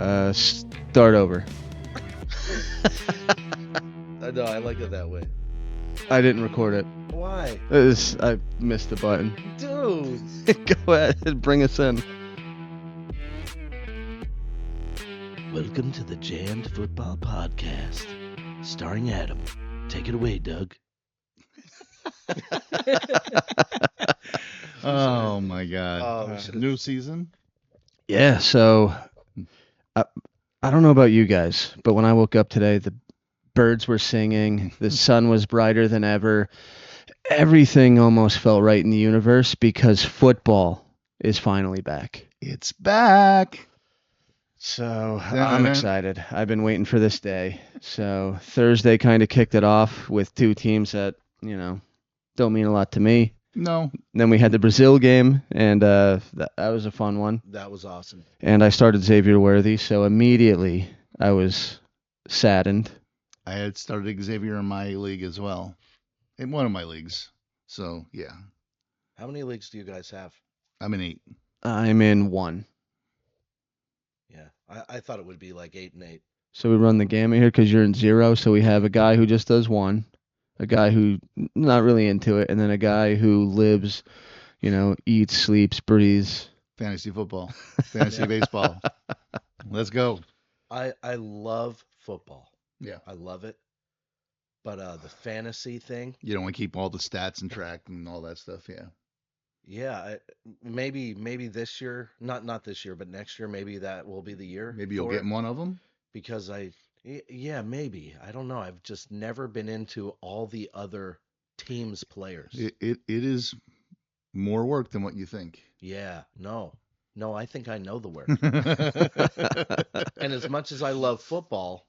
Start over. I know, I like it that way. I didn't record it. Why? I missed the button. Dude! Go ahead, bring us in. Welcome to the Jammed Football Podcast, starring Adam. Take it away, Doug. Oh my God! Oh, we should've- New season. Yeah, so I don't know about you guys, but when I woke up today, the birds were singing, the sun was brighter than ever. Everything almost felt right in the universe because football is finally back. It's back. So I'm excited. I've been waiting for this day. So Thursday kind of kicked it off with two teams that, don't mean a lot to me. No. Then we had the Brazil game, and that was a fun one. That was awesome. And I started Xavier Worthy, so immediately I was saddened. I had started Xavier in my league as well, in one of my leagues. So yeah, How many leagues do you guys have? I'm in 8. I'm in 1. Yeah, I thought it would be like 8 and 8. So we run the gamut here because you're in 0. So we have a guy who just does 1, a guy who not really into it, and then a guy who lives, eats, sleeps, breathes. Fantasy football, fantasy baseball. Let's go. I love football. Yeah. I love it. But the fantasy thing, You don't want to keep all the stats and track and all that stuff. Yeah. yeah, maybe this year, not this year, but next year, maybe that will be the year. Maybe you'll for get it, one of them. because yeah, maybe. I don't know. I've just never been into all the other teams' players. It is more work than what you think. Yeah, no, I think I know the work. And as much as I love football,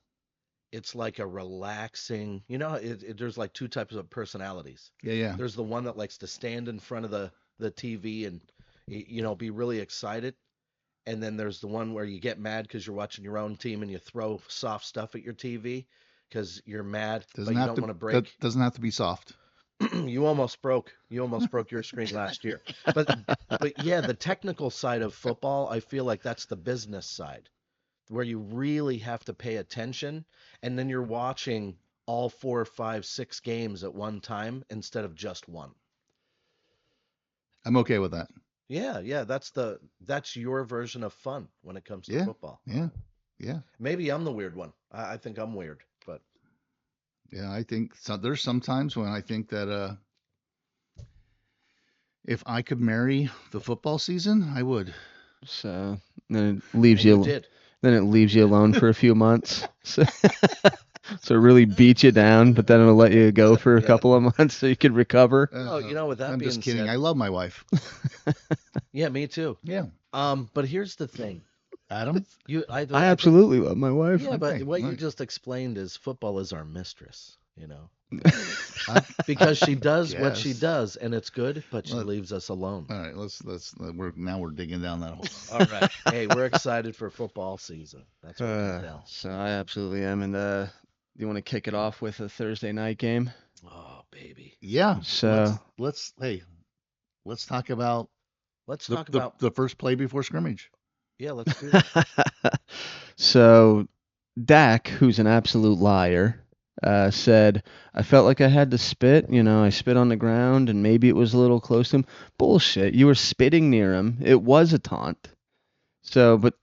it's like a relaxing, there's like two types of personalities. Yeah. There's the one that likes to stand in front of the TV and, be really excited. And then there's the one where you get mad because you're watching your own team and you throw soft stuff at your TV because you're mad, but you don't want to break. Doesn't have to be soft. You almost broke your screen last year. But yeah, the technical side of football, I feel like that's the business side where you really have to pay attention, and then you're watching all 4, 5, 6 games at one time instead of just one. I'm okay with that. Yeah, that's your version of fun when it comes to Yeah. football. Yeah. Maybe I'm the weird one. I think I'm weird, but Yeah, I think so. There's some times when I think that if I could marry the football season, I would. So then it leaves and you you. did. Then it leaves you alone for a few months. So, so it really beats you down, but then it'll let you go for a Yeah. couple of months so you can recover. Oh, with that I'm being just kidding. said, I love my wife. yeah, me too. Yeah. But here's the thing. Adam? I absolutely love my wife. Yeah, but Okay, what you right. just explained is football is our mistress, because she does what she guess. does, and it's good, but she Well, leaves us alone. All right, we're digging down that hole. All right. Hey, we're excited for football season. That's what we can tell. So I absolutely am. And you want to kick it off with a Thursday night game? Oh, baby. Yeah. So Let's talk about Let's the, talk the, about. the first play before scrimmage. Yeah, let's do it. so Dak, who's an absolute liar, said, I felt like I had to spit. I spit on the ground and maybe it was a little close to him. Bullshit. You were spitting near him. It was a taunt. So, but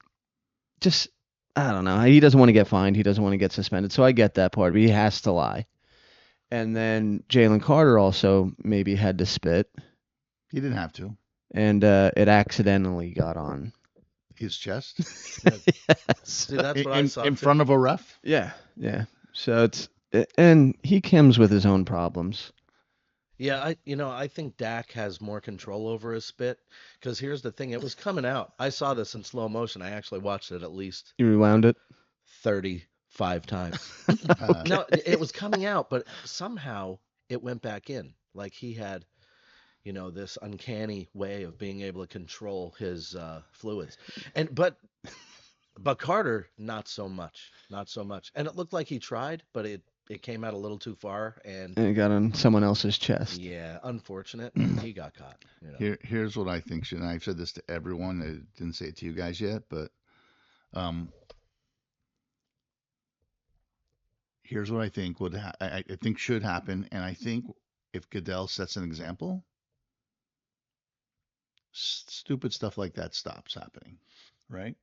just, I don't know. He doesn't want to get fined. He doesn't want to get suspended. So I get that part, but he has to lie. And then Jalen Carter also maybe had to spit. He didn't have to. And it accidentally got on. His chest See, that's what I saw. in too. front of a ref. Yeah. So and he comes with his own problems. Yeah, I think Dak has more control over his spit, because here's the thing. It was coming out. I saw this in slow motion. I actually watched it at least You rewound it? 35 times. No, it was coming out, but somehow it went back in. Like he had, this uncanny way of being able to control his fluids. But Carter, not so much. And it looked like he tried, but it came out a little too far, and And it got on someone else's chest. yeah, unfortunate. And he got caught. Here's what I think, and I've said this to everyone. I didn't say it to you guys yet, but Here's what I think I think should happen, and I think if Goodell sets an example, stupid stuff like that stops happening, right?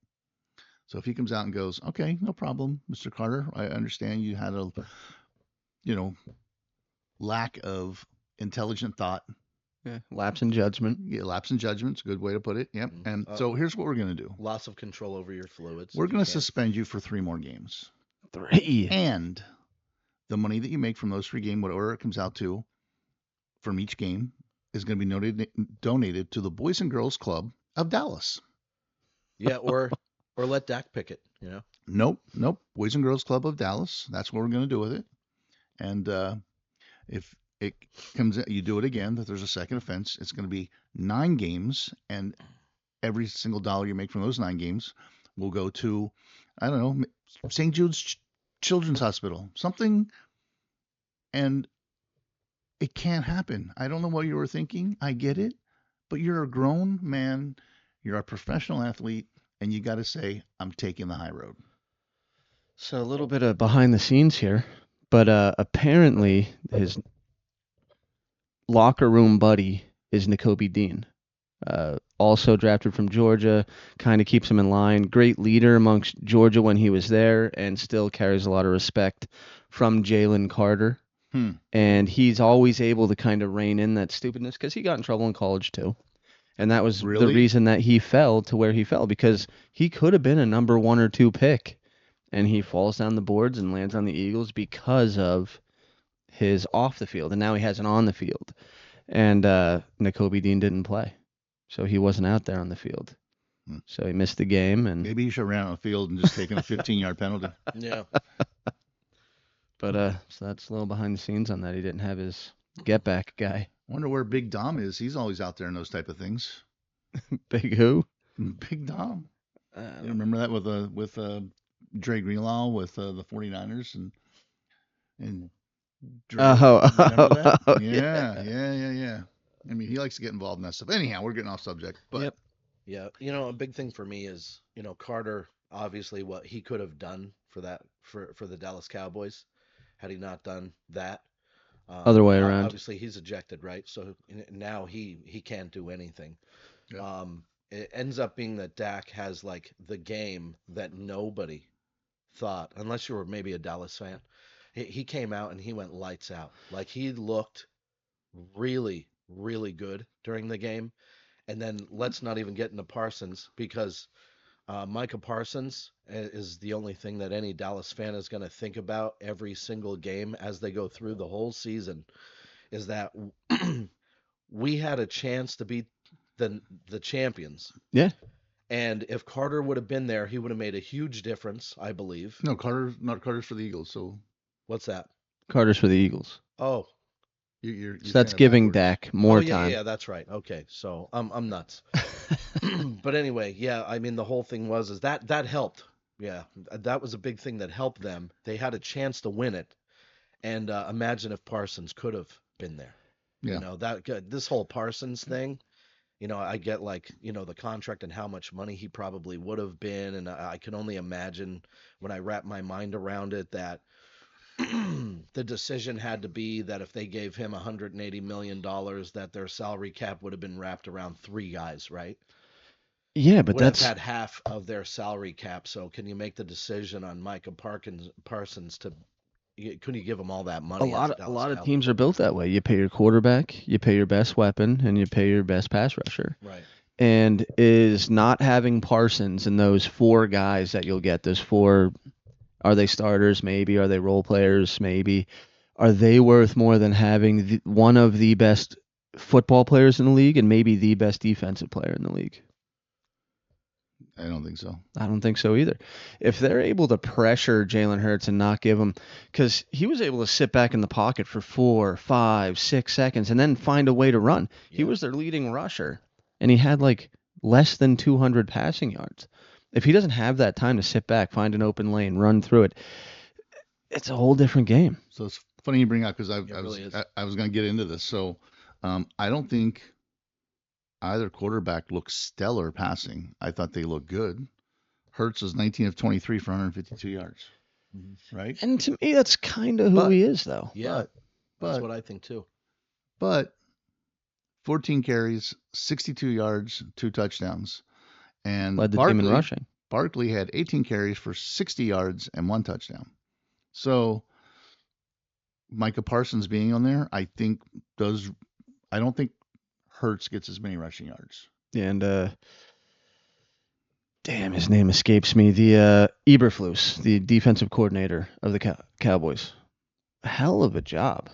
So if he comes out and goes, okay, no problem, Mr. Carter, I understand you had a, you know, lack of intelligent thought. Yeah, lapse in judgment. Yeah, lapse in judgment's a good way to put it. Yep. And so here's what we're going to do. Loss of control over your fluids. We're going to suspend you for 3 more games. 3. And the money that you make from those 3 games, whatever it comes out to, from each game, is going to be donated to the Boys and Girls Club of Dallas. Yeah, or let Dak pick it, Nope. Boys and Girls Club of Dallas. That's what we're going to do with it. And if it comes, you do it again, that there's a second offense, it's going to be 9 games, and every single dollar you make from those 9 games will go to, I don't know, St. Jude's Children's Hospital, something. And it can't happen. I don't know what you were thinking. I get it, but you're a grown man, you're a professional athlete, and you got to say, I'm taking the high road. So a little bit of behind the scenes here, but apparently his locker room buddy is Nakobe Dean. Also drafted from Georgia, kind of keeps him in line. Great leader amongst Georgia when he was there, and still carries a lot of respect from Jalen Carter. And he's always able to kind of rein in that stupidness because he got in trouble in college too. And that was the reason that he fell to where he fell, because he could have been a number 1 or 2 pick. And he falls down the boards and lands on the Eagles because of his off the field. And now he has an on the field. And Nakobe Dean didn't play. So he wasn't out there on the field. So he missed the game. And maybe he should have ran on the field and just taken a 15-yard penalty. Yeah. But so that's a little behind the scenes on that. He didn't have his get back guy. Wonder where Big Dom is. He's always out there in those type of things. Big who? Big Dom. You remember that with Dre Greenlaw with the 49ers and Dre, remember that? Yeah. I mean, he likes to get involved in that stuff. Anyhow, we're getting off subject. But Yeah, a big thing for me is, Carter, obviously what he could have done for the Dallas Cowboys had he not done that. Other way around. Obviously, he's ejected, right? So now he can't do anything. Yeah. It ends up being that Dak has like the game that nobody thought, unless you were maybe a Dallas fan. He came out and he went lights out. Like he looked really, really good during the game. And then let's not even get into Parsons, because Micah Parsons is the only thing that any Dallas fan is going to think about every single game as they go through the whole season, is that we had a chance to beat the champions. Yeah. And if Carter would have been there, he would have made a huge difference, I believe. No, Carter's for the Eagles. So what's that? Carter's for the Eagles. Oh. You're so that's giving Dak more time. Yeah, that's right. Okay, so I'm nuts. But anyway, yeah, I mean the whole thing is that helped. Yeah, that was a big thing that helped them. They had a chance to win it, and imagine if Parsons could have been there. Yeah. This whole Parsons thing. I get the contract and how much money he probably would have been, and I can only imagine when I wrap my mind around it that. The decision had to be that if they gave him $180 million, that their salary cap would have been wrapped around 3 guys, right? Yeah, but that's had half of their salary cap. So can you make the decision on Micah Parsons to? Couldn't you give him all that money? A lot of teams are built that way. You pay your quarterback, you pay your best weapon, and you pay your best pass rusher. Right. And is not having Parsons and those 4 guys that you'll get, those 4. Are they starters? Maybe. Are they role players? Maybe. Are they worth more than having one of the best football players in the league and maybe the best defensive player in the league? I don't think so. I don't think so either. If they're able to pressure Jalen Hurts and not give him, because he was able to sit back in the pocket for 4, 5, 6 seconds and then find a way to run. Yeah. He was their leading rusher, and he had like less than 200 passing yards. If he doesn't have that time to sit back, find an open lane, run through it, it's a whole different game. So it's funny you bring up, because I was going to get into this. So I don't think either quarterback looks stellar passing. I thought they looked good. Hurts was 19 of 23 for 152 yards. right? And to me, that's kind of who But- he is, though. Yeah, that's But what I think too. 14 carries, 62 yards, 2 touchdowns. And Led the team in rushing. Barkley had 18 carries for 60 yards and 1 touchdown. So Micah Parsons being on there, I don't think Hurts gets as many rushing yards. And damn, his name escapes me. The Eberflus, the defensive coordinator of the Cowboys. Hell of a job.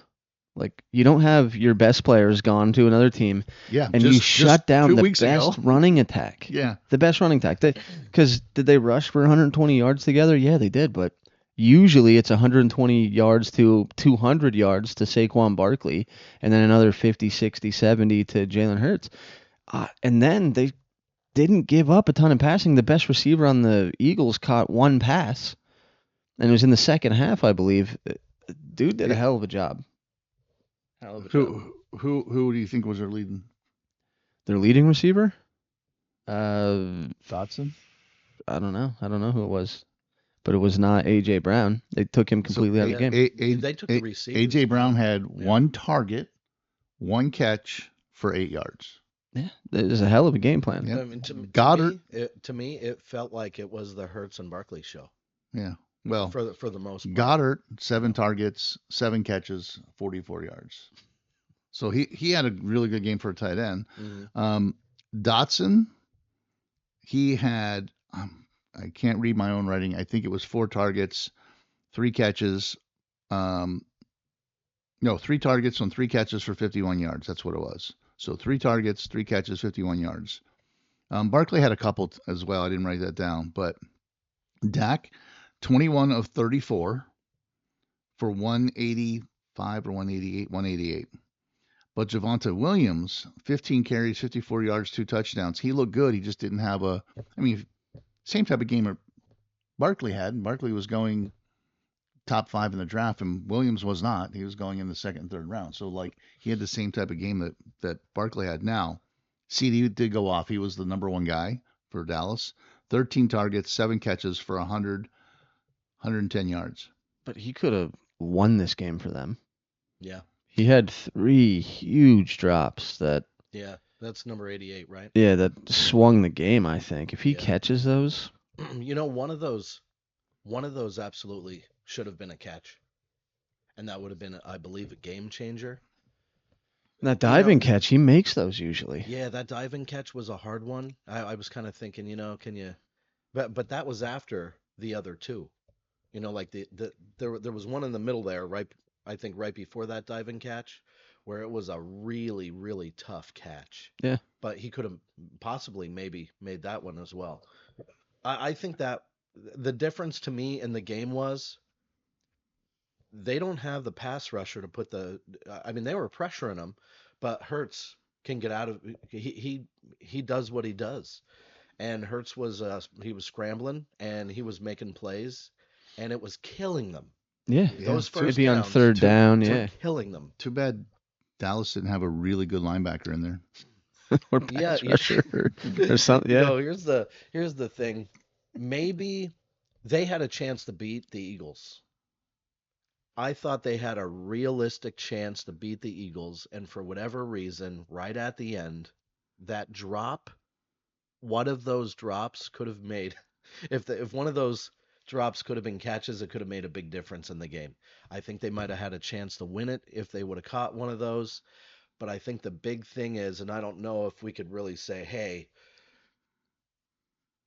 Like, you don't have your best players gone to another team, Yeah, and you shut down 2 the weeks best ago. running attack. Yeah. The best running attack. Because did they rush for 120 yards together? Yeah, they did. But usually it's 120 yards to 200 yards to Saquon Barkley, and then another 50, 60, 70 to Jalen Hurts. And then they didn't give up a ton of passing. The best receiver on the Eagles caught 1 pass, and it was in the second half, I believe. Dude did a hell of a job. Hell of a job. Who do you think was their leading? Their leading receiver? Dotson? I don't know who it was, but it was not A.J. Brown. They took him completely out of the game. They took the receivers. A.J. Brown had 1 target, 1 catch for 8 yards. Yeah, it was a hell of a game plan. Yeah. I mean, Goddard. To me, it felt like it was the Hurts and Barkley show. Yeah. Well, for the most part. Goddard, 7 targets, 7 catches, 44 yards. So he had a really good game for a tight end. Mm-hmm. Dotson, he had I can't read my own writing. I think it was 4 targets, 3 catches. 3 targets on 3 catches for 51 yards. That's what it was. So 3 targets, 3 catches, 51 yards. Barkley had a couple as well. I didn't write that down, but Dak, 21 of 34 for 185 or 188. But Javonte Williams, 15 carries, 54 yards, 2 touchdowns. He looked good. He just didn't have same type of game Barkley had. Barkley was going top 5 in the draft, and Williams was not. He was going in the 2nd and 3rd round. So, he had the same type of game that Barkley had. Now, CD did go off. He was the number 1 guy for Dallas. 13 targets, 7 catches for 110 yards. But he could have won this game for them. Yeah. He had 3 huge drops that. Yeah, that's number 88, right? Yeah, that swung the game, I think. If he catches those. One of those absolutely should have been a catch. And that would have been, I believe, a game changer. That diving catch, he makes those usually. Yeah, that diving catch was a hard one. I was kind of thinking, can you, but that was after the other 2. There was one in the middle there, right? I think right before that diving catch, where it was a really, really tough catch. Yeah. But he could have possibly maybe made that one as well. I think that the difference to me in the game was they don't have the pass rusher to put they were pressuring him, but Hurts can get out of he does what he does. And Hurts was he was scrambling and he was making plays and it was killing them. Yeah. Those first It'd be on downs 3rd down, were yeah. killing them. Too bad Dallas didn't have a really good linebacker in there. Or pass rusher or something. Yeah. No, here's the thing. Maybe they had a chance to beat the Eagles. I thought they had a realistic chance to beat the Eagles, and for whatever reason, right at the end, that drop, one of those drops could have made if one of those drops could have been catches, it could have made a big difference in the game. I think they might have had a chance to win it if they would have caught one of those. But I think the big thing is, and I don't know if we could really say, hey,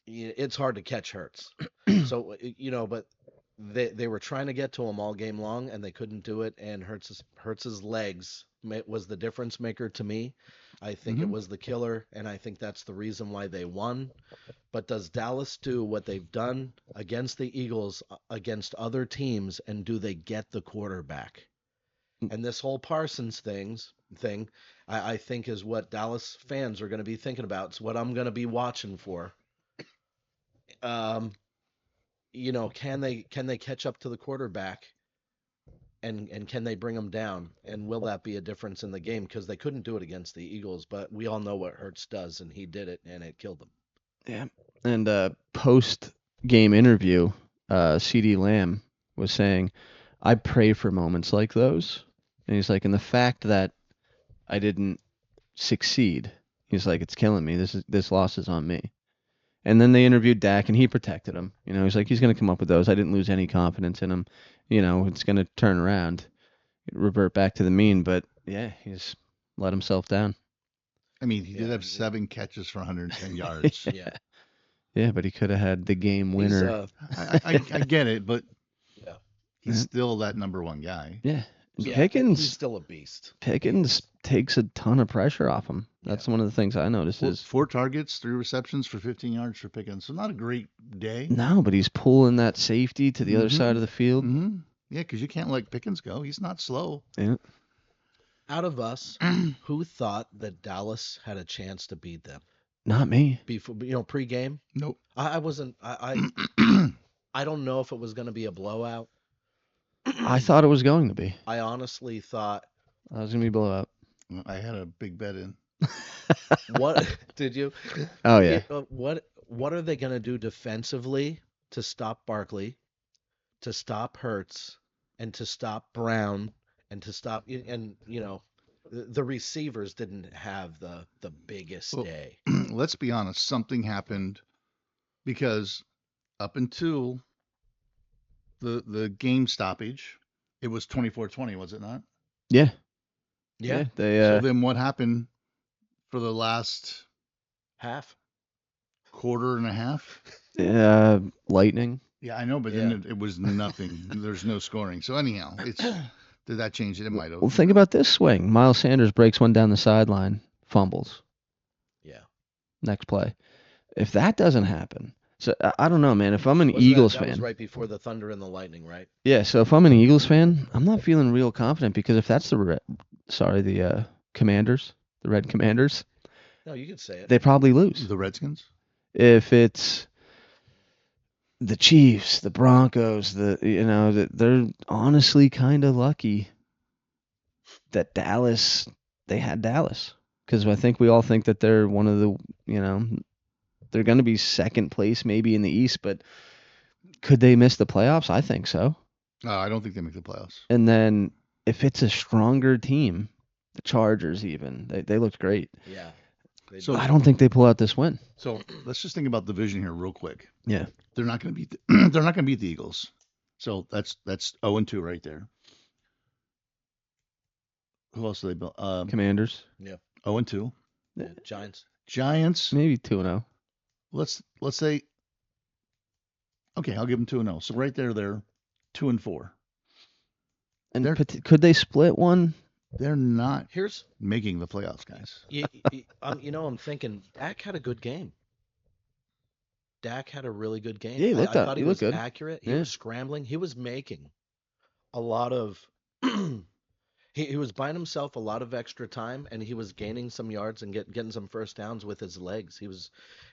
it's hard to catch Hurts. So, but they were trying to get to him all game long, and they couldn't do it. And Hurts's legs was the difference maker to me. I think it was the killer, and I think that's the reason why they won. But does Dallas do what they've done against the Eagles, against other teams, and do they get the quarterback? And this whole Parsons thing, I think is what Dallas fans are going to be thinking about. It's what I'm going to be watching for. Can they catch up to the quarterback, and can they bring him down? And will that be a difference in the game? Because they couldn't do it against the Eagles, but we all know what Hurts does, and he did it, and it killed them. Yeah. And post-game interview, CeeDee Lamb was saying, I pray for moments like those. And he's like, and the fact that I didn't succeed, he's like, it's killing me. This loss is on me. And then they interviewed Dak, and he protected him. He's like, he's going to come up with those. I didn't lose any confidence in him. It's going to turn around, revert back to the mean. But yeah, he's let himself down. I mean, he did have 7 catches for 110 yards. Yeah. Yeah, but he could have had the game winner. I get it, but Yeah. he's still that number 1 guy. Yeah. He's Pickens still a beast. takes a ton of pressure off him. That's one of the things I noticed is 4 targets, 3 receptions for 15 yards for Pickens. So not a great day. no, but he's pulling that safety to the other side of the field. Mm-hmm. Yeah, because you can't let Pickens go. He's not slow. Yeah. Out of us, who thought that Dallas had a chance to beat them? Not me. Before, pre-game? Nope. I wasn't. I don't know if it was going to be a blowout. I thought it was going to be. I honestly thought. I was going to be blowout. I had a big bet in. What did you? Oh yeah. What are they going to do defensively to stop Barkley, to stop Hurts, and to stop Brown, and to stop the receivers didn't have the biggest day. Let's be honest. Something happened because up until the game stoppage, it was 24-20, was it not? Yeah. Yeah. They So then what happened for the last half. quarter and a half? Lightning. Yeah, I know, but then it was nothing. There's no scoring. So anyhow, did that change it? It might have. Well, think about this swing. Miles Sanders breaks one down the sideline, fumbles. Yeah. Next play. If that doesn't happen, so I don't know, man. If I'm an Eagles that fan, was right before the Thunder and the Lightning, right? yeah. So if I'm an Eagles fan, I'm not feeling real confident because if that's the Commanders, the Red Commanders, No, you can say it. they probably lose. The Redskins? If it's the Chiefs, the Broncos, they're honestly kind of lucky that they had Dallas. Because I think we all think that they're one of the, they're going to be second place maybe in the East, but could they miss the playoffs? I think so. I don't think they make the playoffs. And then if it's a stronger team, the Chargers even, they looked great. Yeah. So I don't think they pull out this win. So let's just think about division here real quick. Yeah. They're not going to beat they're not going to beat the Eagles. So that's 0-2 right there. Who else do they build? Commanders. Yeah. 0-2. Yeah, Giants. Giants. Maybe 2-0. Let's say. Okay, I'll give them 2-0. So right there, they're 2-4. And could they split one? They're not Here's making the playoffs, guys. I'm thinking Dak had a good game. Dak had a really good game. Yeah, he looked I thought he was good. accurate. He Yeah. was scrambling. He was making a lot of. He was buying himself a lot of extra time, and he was gaining some yards and getting some first downs with his legs.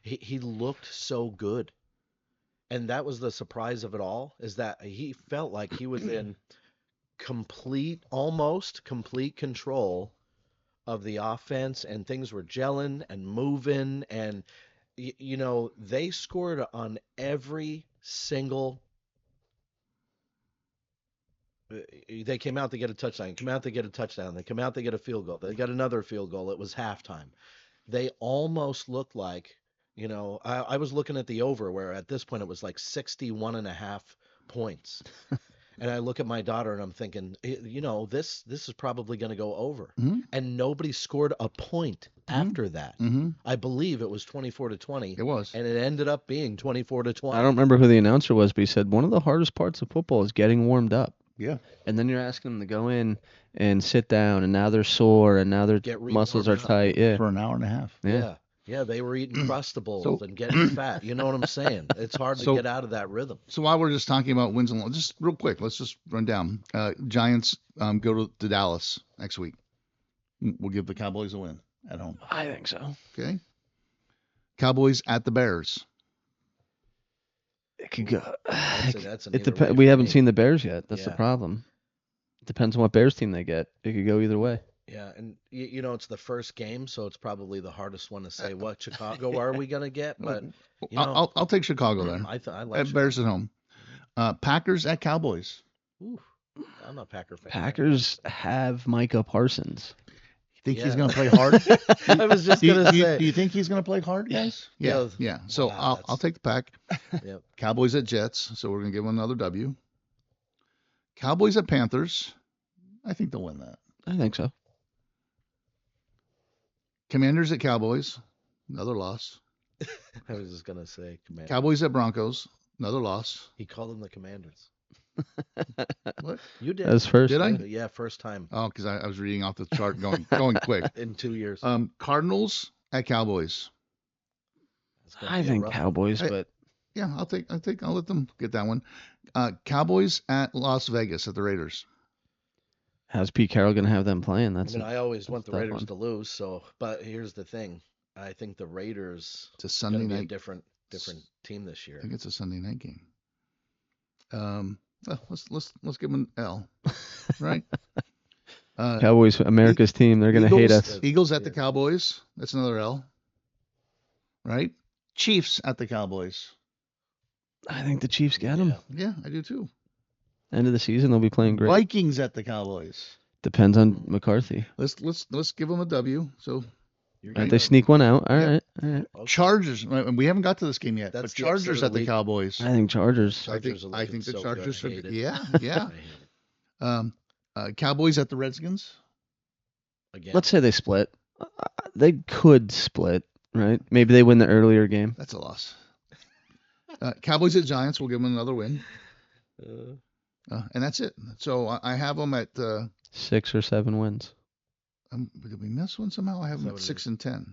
He looked so good, and that was the surprise of it all. Is that he felt like he was in almost complete control of the offense, and things were gelling and moving, and they scored on every single. They came out to get a touchdown. Come out to get a touchdown. They come out to get a field goal. They got another field goal. It was halftime. They almost looked like, I was looking at the over where at this point it was like 61.5 points. And I look at my daughter and I'm thinking, this is probably going to go over. Mm-hmm. And nobody scored a point after that. Mm-hmm. I believe it was 24-20. It was. And it ended up being 24-20. I don't remember who the announcer was, but he said one of the hardest parts of football is getting warmed up. Yeah. And then you're asking them to go in and sit down, and now they're sore, and now their muscles are tight. Yeah. For an hour and a half. Yeah. Yeah, they were eating Crustables and getting fat. You know what I'm saying? It's hard to get out of that rhythm. So while we're just talking about wins and losses, just real quick, let's just run down. Giants go to Dallas next week. We'll give the Cowboys a win at home. I think so. Okay. Cowboys at the Bears. It could go. That's an It either way depends. We for haven't me. seen the Bears yet. That's the Yeah. problem. Depends on what Bears team they get. It could go either way. Yeah, and it's the first game, so it's probably the hardest one to say what Chicago are we gonna get. But I'll take Chicago there. I like Bears at home. Packers at Cowboys. Ooh, I'm a Packer fan. Packers have Micah Parsons. Think he's Yeah. going to play hard? I was just do, you, gonna do you- say. do you think he's going to play hard, guys? Yeah. Yeah. So Wow, I'll that's- take the Pack. Yep. Cowboys at Jets. So we're going to give them another W. Cowboys at Panthers. I think they'll win that. I think so. Commanders at Cowboys. Another loss. I was just gonna say Commanders. Cowboys at Broncos. Another loss. He called them the Commanders. What? You did. That's first. Did I? Yeah, first time Oh, because I was reading off the chart going quick. in 2 years. Cardinals at Cowboys. It's gonna I be a think rough- Cowboys, Hey, but Yeah, I'll let them get that one. Cowboys at Las Vegas at the Raiders. how's Pete Carroll going to have them playing? I That's mean, I always want that's the a tough Raiders one. to lose. So, but here's the thing: I think the Raiders It's a going Sunday to be a night. different team this year. I think it's a Sunday night game. Well, let's give them an L, right? Cowboys, America's team. They're going to hate Eagles- us. Eagles at the Yeah. Cowboys. That's another L, right? Chiefs at the Cowboys. I think the Chiefs get them. Yeah. Yeah, I do too. End of the season, they'll be playing great. Vikings at the Cowboys. Depends on McCarthy. Let's give them a W. So You're All right, good. they sneak one out. All Yeah. right. All right. Okay. Chargers. We haven't got to this game yet, That's but the upset Chargers of at the the week. Cowboys. I think Chargers. Chargers are I looking think the so Chargers good. I are. hate it. Yeah, I yeah. hate it. Cowboys at the Redskins. Again. Let's say they split. They could split, right? Maybe they win the earlier game. That's a loss. Cowboys at Giants. We'll give them another win, and that's it. So I have them at. 6 or 7 wins. Did we miss one somehow? I have them at Seven. 6-10.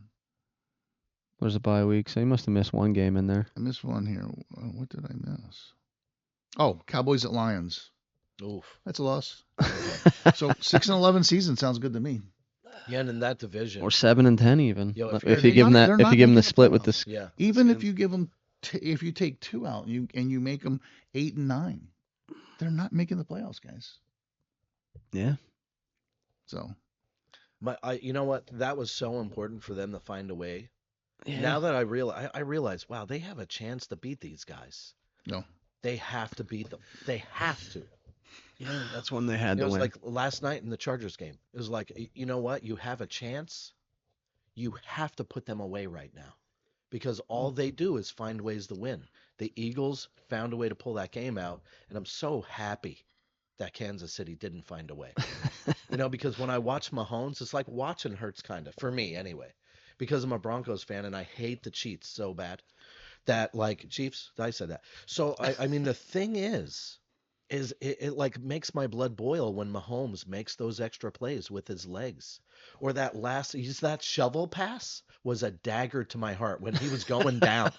There's a bye week, so you must have missed one game in there. I missed one here. What did I miss? Oh, Cowboys at Lions. Oof. That's a loss. So 6-11 season sounds good to me. Yeah, and in that division. Or 7 and 10 even. Yo, if if they're you give them not- that, they're if not you give them the making the split with playoffs. this, Yeah. Even if And- you give them, if you take 2 out and you make them 8 and 9, they're not making the playoffs, guys. yeah. So you know what? That was so important for them to find a way. Yeah. Now that I realize, wow, they have a chance to beat these guys. no, They have to beat them. They have to. Yeah, that's when they had It to was win. like last night in the Chargers game. It was like, you know what? You have a chance. You have to put them away right now because all they do is find ways to win. The Eagles found a way to pull that game out, and I'm so happy that Kansas City didn't find a way. Because when I watch Mahomes, it's like watching Hurts kind of, for me anyway, because I'm a Broncos fan and I hate the Chiefs so bad that like Chiefs, I said that. So I mean, the thing is it like makes my blood boil when Mahomes makes those extra plays with his legs, or that shovel pass was a dagger to my heart when he was going down.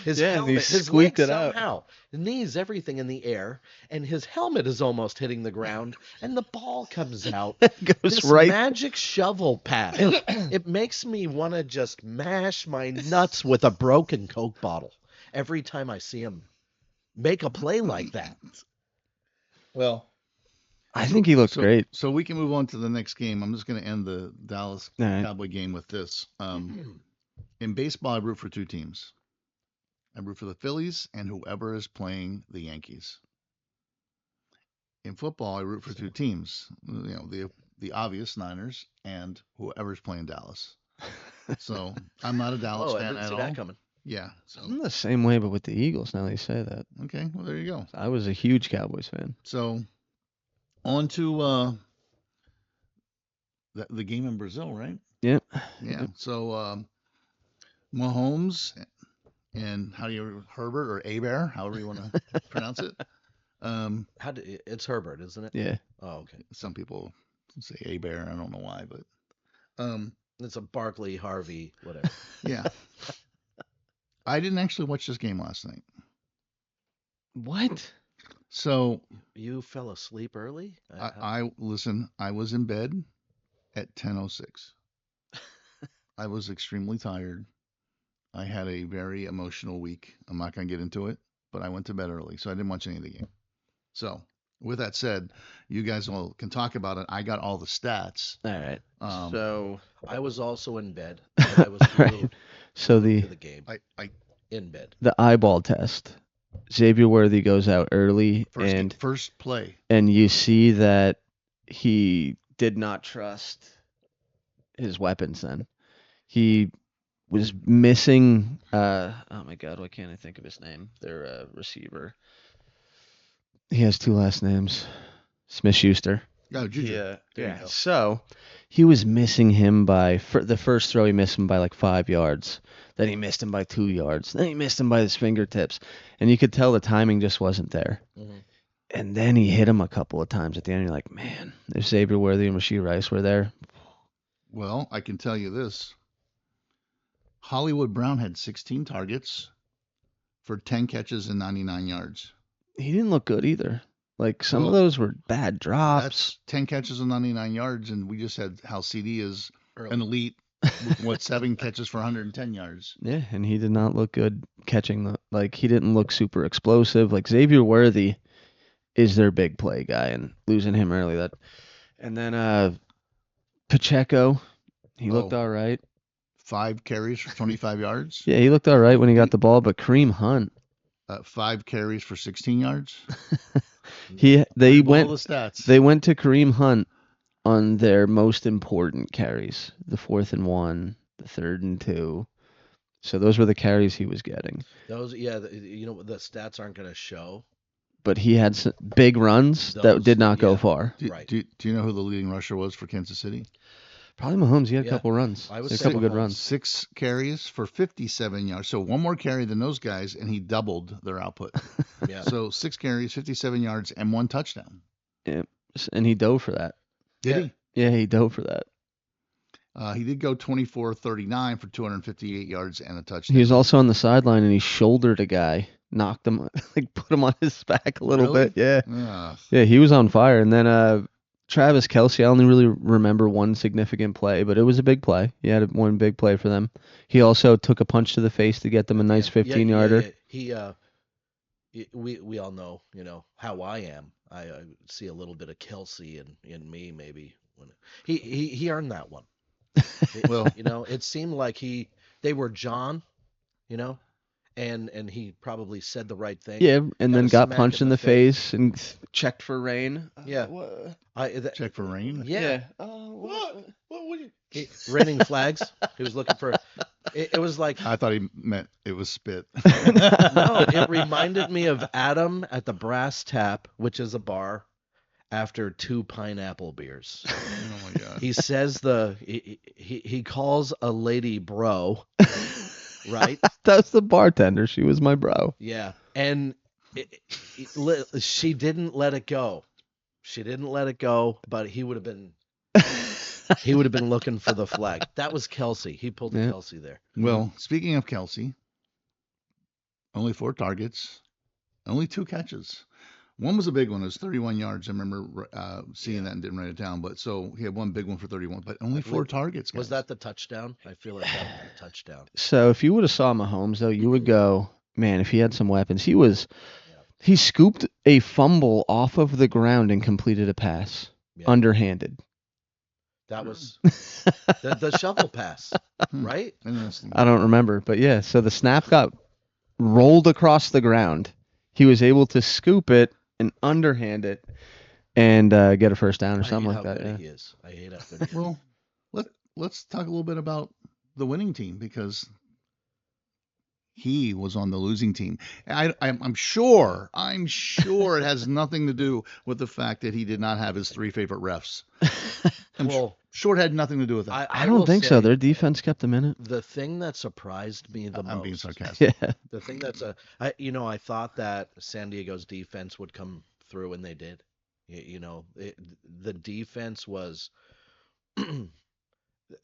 His Yeah, and he helmet, his squeaked legs it out. somehow, knees, everything in the air, and his helmet is almost hitting the ground, and the ball comes out. Goes This right. magic shovel pass. It makes me want to just mash my nuts with a broken Coke bottle every time I see him make a play like that. well, I think he looks so, great. So we can move on to the next game. I'm just going to end the Dallas All right. Cowboy game with this. In baseball, I root for 2 teams. I root for the Phillies and whoever is playing the Yankees. In football, I root for 2 teams. The obvious Niners and whoever's playing Dallas. So I'm not a Dallas Oh, I fan didn't at see all. that coming. Yeah. So I'm the same way, but with the Eagles. Now that you say that, okay. Well, there you go. I was a huge Cowboys fan. So on to the game in Brazil, right? Yep. Yeah. So Mahomes and Herbert or Abear, however you want to pronounce it. It's Herbert, isn't it? Yeah. Oh, okay. Some people say Abear. I don't know why, but It's a Barkley, Harvey, whatever. yeah. I didn't actually watch this game last night. What? So You fell asleep early? I listen. I was in bed at 10:06. I was extremely tired. I had a very emotional week. I'm not going to get into it, but I went to bed early, so I didn't watch any of the game. So, with that said, you guys all can talk about it. I got all the stats. All right. Um, So, I was also in bed. But I was Right. glued so to the the game I in bed. the eyeball test. Xavier Worthy goes out early, First play. and you see that he did not trust his weapons then. He was missing oh my god, why can't I think of his name? Their receiver. He has two last names. Smith Schuster. Oh, Juju. Yeah. There you Yeah. go. So he was missing him by the first throw. He missed him by like 5 yards. Then he missed him by 2 yards. Then he missed him by his fingertips, and you could tell the timing just wasn't there. Mm-hmm. And then he hit him a couple of times at the end. You're like, man, if Xavier Worthy and Rashee Rice were there. Well, I can tell you this. Hollywood Brown had 16 targets for 10 catches and 99 yards. He didn't look good either. Like some of Well, those were bad drops. That's 10 catches and 99 yards, and we just had how CD is Early. an elite. What, 7 catches for 110 yards? Yeah, and he did not look good catching he didn't look super explosive. Like Xavier Worthy is their big play guy, and losing him early and then Pacheco, he looked all right. 5 carries for 25 yards. Yeah, he looked all right when he got the ball, but Kareem Hunt, 5 carries for 16 yards. they All went the stats. they went to Kareem Hunt on their most important carries, the 4th and 1, the 3rd and 2. So those were the carries he was getting. Those, yeah, the stats aren't going to show. But he had some big runs that did not go far. Right. Do you know who the leading rusher was for Kansas City? Probably Mahomes. He had a Yeah. couple runs. I would He had a say couple good Mahomes. runs. 6 carries for 57 yards. So one more carry than those guys, and he doubled their output. Yeah. So 6 carries, 57 yards, and 1 touchdown. And he dove for that. Did Yeah. he? Yeah, he dove for that. He did go 24-39 for 258 yards and a touchdown. He was also on the sideline and he shouldered a guy, knocked him, put him on his back a little Really? bit. Yeah. Ugh. Yeah, he was on fire. And then Travis Kelce, I only really remember one significant play, but it was a big play. He had one big play for them. He also took a punch to the face to get them a nice 15-yarder. Yeah. We all know, how I am. I see a little bit of Kelsey in me, maybe. When he earned that one. Well, it seemed like they were John, and he probably said the right thing. Yeah, and then a got smack punched in in the the face and checked for rain. Yeah. check for rain. Yeah. What would you? Raining flags. He was looking for. It was like. I thought he meant it was spit. No, it reminded me of Adam at the Brass Tap, which is a bar, after 2 pineapple beers. Oh my god. He says he calls a lady bro, right? That's the bartender. She was my bro. Yeah, and she didn't let it go. She didn't let it go, but he would have been looking for the flag. That was Kelsey. He pulled the Kelsey there. Well, speaking of Kelsey, only 4 targets, only 2 catches. One was a big one. It was 31 yards. I remember seeing that and didn't write it down. But so he had one big one for 31, but only 4 targets. Guys. Was that the touchdown? I feel like that was the touchdown. So if you would have saw Mahomes, though, you would go, man, if he had some weapons. He scooped a fumble off of the ground and completed a pass, underhanded. That was the shovel pass, right? Interesting. I don't remember, but yeah. So the snap got rolled across the ground. He was able to scoop it and underhand it and get a first down or something like that. Yeah. He is. I hate how good he is. Well, let's talk a little bit about the winning team because he was on the losing team. I'm sure it has nothing to do with the fact that he did not have his 3 favorite refs. I'm sure it had nothing to do with that. I don't think so. Their defense kept him in it. The thing that surprised me the most. I'm being sarcastic. Yeah. The thing that's I thought that San Diego's defense would come through, and they did. The defense was.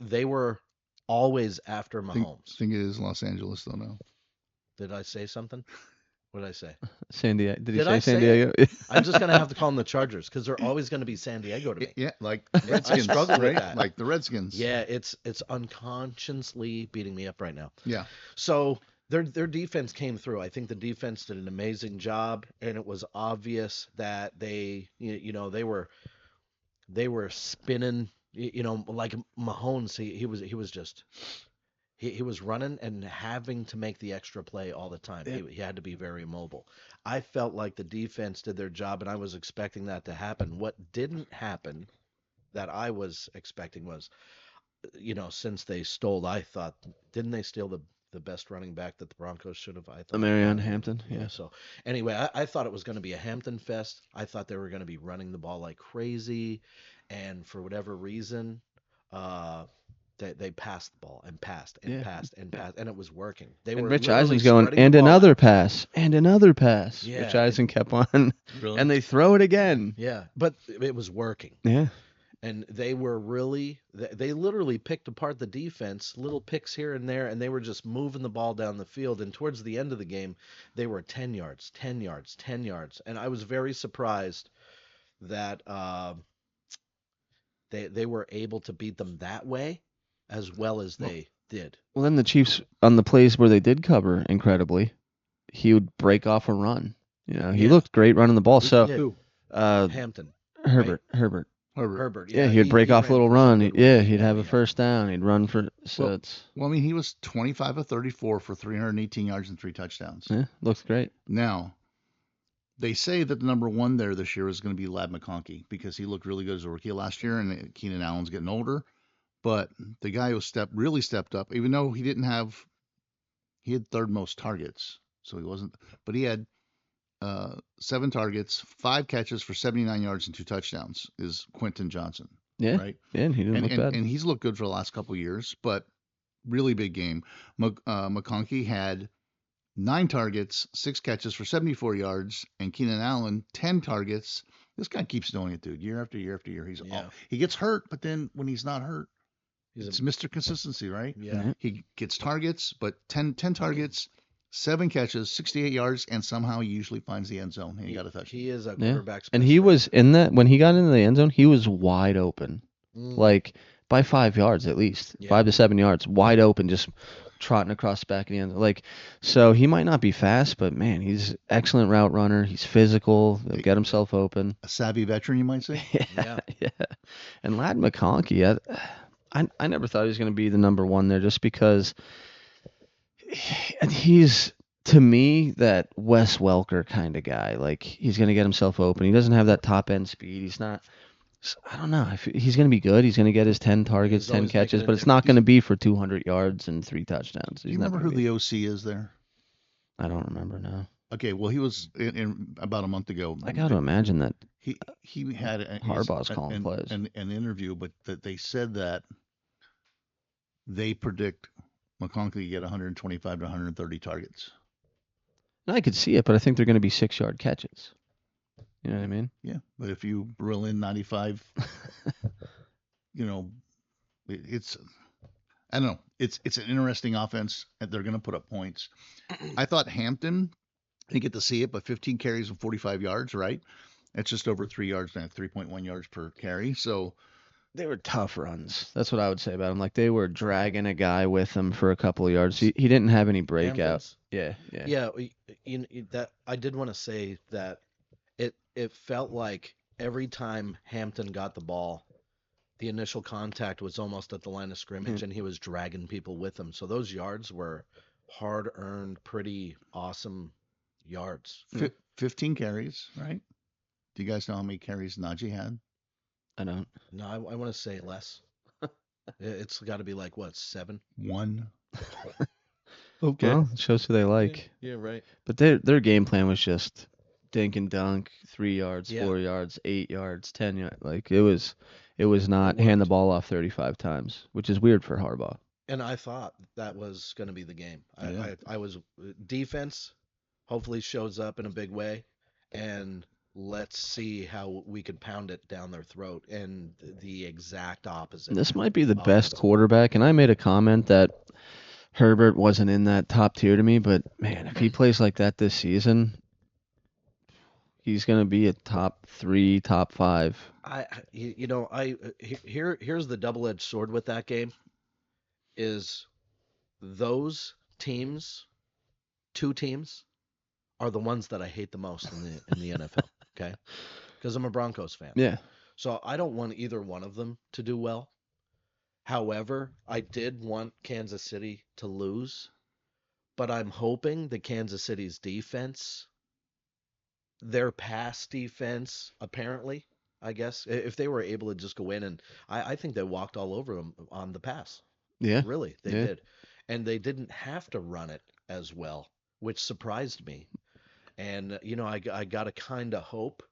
They were always after Mahomes. I think it is Los Angeles though now. Did I say something? What did I say? San Diego. Did he Did say I San say Diego? I'm just gonna have to call them the Chargers because they're always gonna be San Diego to me. Yeah, like I Redskins, struggle with right? that. Like the Redskins. Yeah, it's unconsciously beating me up right now. Yeah. So their defense came through. I think the defense did an amazing job, and it was obvious that they were spinning. Like Mahomes, he was just He was running and having to make the extra play all the time. Yeah. He had to be very mobile. I felt like the defense did their job, and I was expecting that to happen. What didn't happen that I was expecting was, since they stole, I thought, didn't they steal the best running back that the Broncos should have? I thought. Marion Hampton. Yeah. Yeah. So anyway, I thought it was going to be a Hampton fest. I thought they were going to be running the ball like crazy, and for whatever reason, uh, they passed the ball and passed and Yeah. passed and passed, and it was working. They And were Rich literally Eisen's going, spreading the and ball another out. pass, and another pass. Yeah, Rich Eisen kept on, Really? and they throw it again. Yeah, but it was working. Yeah. And they were really, they literally picked apart the defense, little picks here and there, and they were just moving the ball down the field. And towards the end of the game, they were 10 yards, 10 yards, 10 yards. And I was very surprised that they were able to beat them that way as well as they did. Well, then the Chiefs, on the plays where they did cover incredibly, he would break off a run. He Yeah. looked great running the ball. So, Who? Hampton, Herbert. Herbert. Herbert. Yeah, he'd break off a ran little for run. some good Yeah, runs. he'd have a Yeah. first down. He'd run for. So Well- it's Well, I mean, he was 25 of 34 for 318 yards and 3 touchdowns. yeah, looks great. Now, they say that the number one there this year is going to be Lad McConkey because he looked really good as a rookie last year, and Keenan Allen's getting older. But the guy who really stepped up, even though he had third most targets, so he wasn't, but he had 7 targets, 5 catches for 79 yards and 2 touchdowns. Is Quentin Johnson, Yeah, right? yeah, and he didn't look bad. And he's looked good for the last couple of years, but really big game. McConkey had 9 targets, 6 catches for 74 yards, and Keenan Allen 10 targets. This guy keeps doing it, dude. Year after year after year. Yeah. He gets hurt, but then when he's not hurt, He's it's a, Mr. Consistency, right? yeah. He gets targets, but 10 targets, 7 catches, 68 yards, and somehow he usually finds the end zone. And he got a touchdown. He is a Yeah. quarterback's And best he friend. was in that when he got into the end zone. He was wide open, like by 5 yards at least, Yeah. 5 to 7 yards, wide open, just trotting across the back of the end. Like, so he might not be fast, but man, he's excellent route runner. He's physical. He'll get himself open. A savvy veteran, you might say. Yeah. Yeah. And Lad McConkey, I never thought he was going to be the number one there, just because he's, to me, that Wes Welker kind of guy. Like, he's going to get himself open. He doesn't have that top end speed. He's not. I don't know. He's going to be good. He's going to get his 10 targets, He's 10 always making catches, a but it's not difference. going to be for 200 yards and 3 touchdowns. Do you remember who the OC is there? I don't remember now. Okay, well, he was in about a month ago. I got to imagine that. He had Harbaugh's calling plays. an interview, but that they said that they predict McConkey to get 125 to 130 targets. And I could see it, but I think they're going to be 6-yard catches. You know what I mean? Yeah, but if you reel in 95, it's I don't know. It's an interesting offense, and they're going to put up points. I thought Hampton, didn't get to see it, but 15 carries and 45 yards, right? That's just over 3 yards now, 3.1 yards per carry. So They were tough runs. That's what I would say about them. Like, they were dragging a guy with them for a couple of yards. He didn't have any breakouts. Hamptons. Yeah. Yeah, that I did want to say that it felt like every time Hampton got the ball, the initial contact was almost at the line of scrimmage, and he was dragging people with him. So those yards were hard-earned, pretty awesome yards. 15 carries, right? Do you guys know how many carries Najee had? I don't. No, I want to say less. It's got to be like what, 7? 1. Okay. Well, it shows who they like. Yeah, right. But their game plan was just dink and dunk, 3 yards, Yeah. 4 yards, 8 yards, 10 yards. Like, it was not It hand the worked. ball off 35 times, which is weird for Harbaugh. And I thought that was going to be the game. Yeah. I was defense hopefully shows up in a big way, and let's see how we can pound it down their throat. And the exact opposite. This might be the best Opposite. quarterback, and I made a comment that Herbert wasn't in that top tier to me, but man, if he plays like that this season, he's going to be a top 3, top 5. Here's the double-edged sword with that game is those teams, 2 teams, are the ones that I hate the most in the NFL. Okay, because I'm a Broncos fan. Yeah. So I don't want either one of them to do well. However, I did want Kansas City to lose, but I'm hoping that Kansas City's defense, their pass defense, apparently, I guess, if they were able to just go in and I think they walked all over them on the pass. Yeah. Really, they Yeah. did. And they didn't have to run it as well, which surprised me. And, I got to kind of hope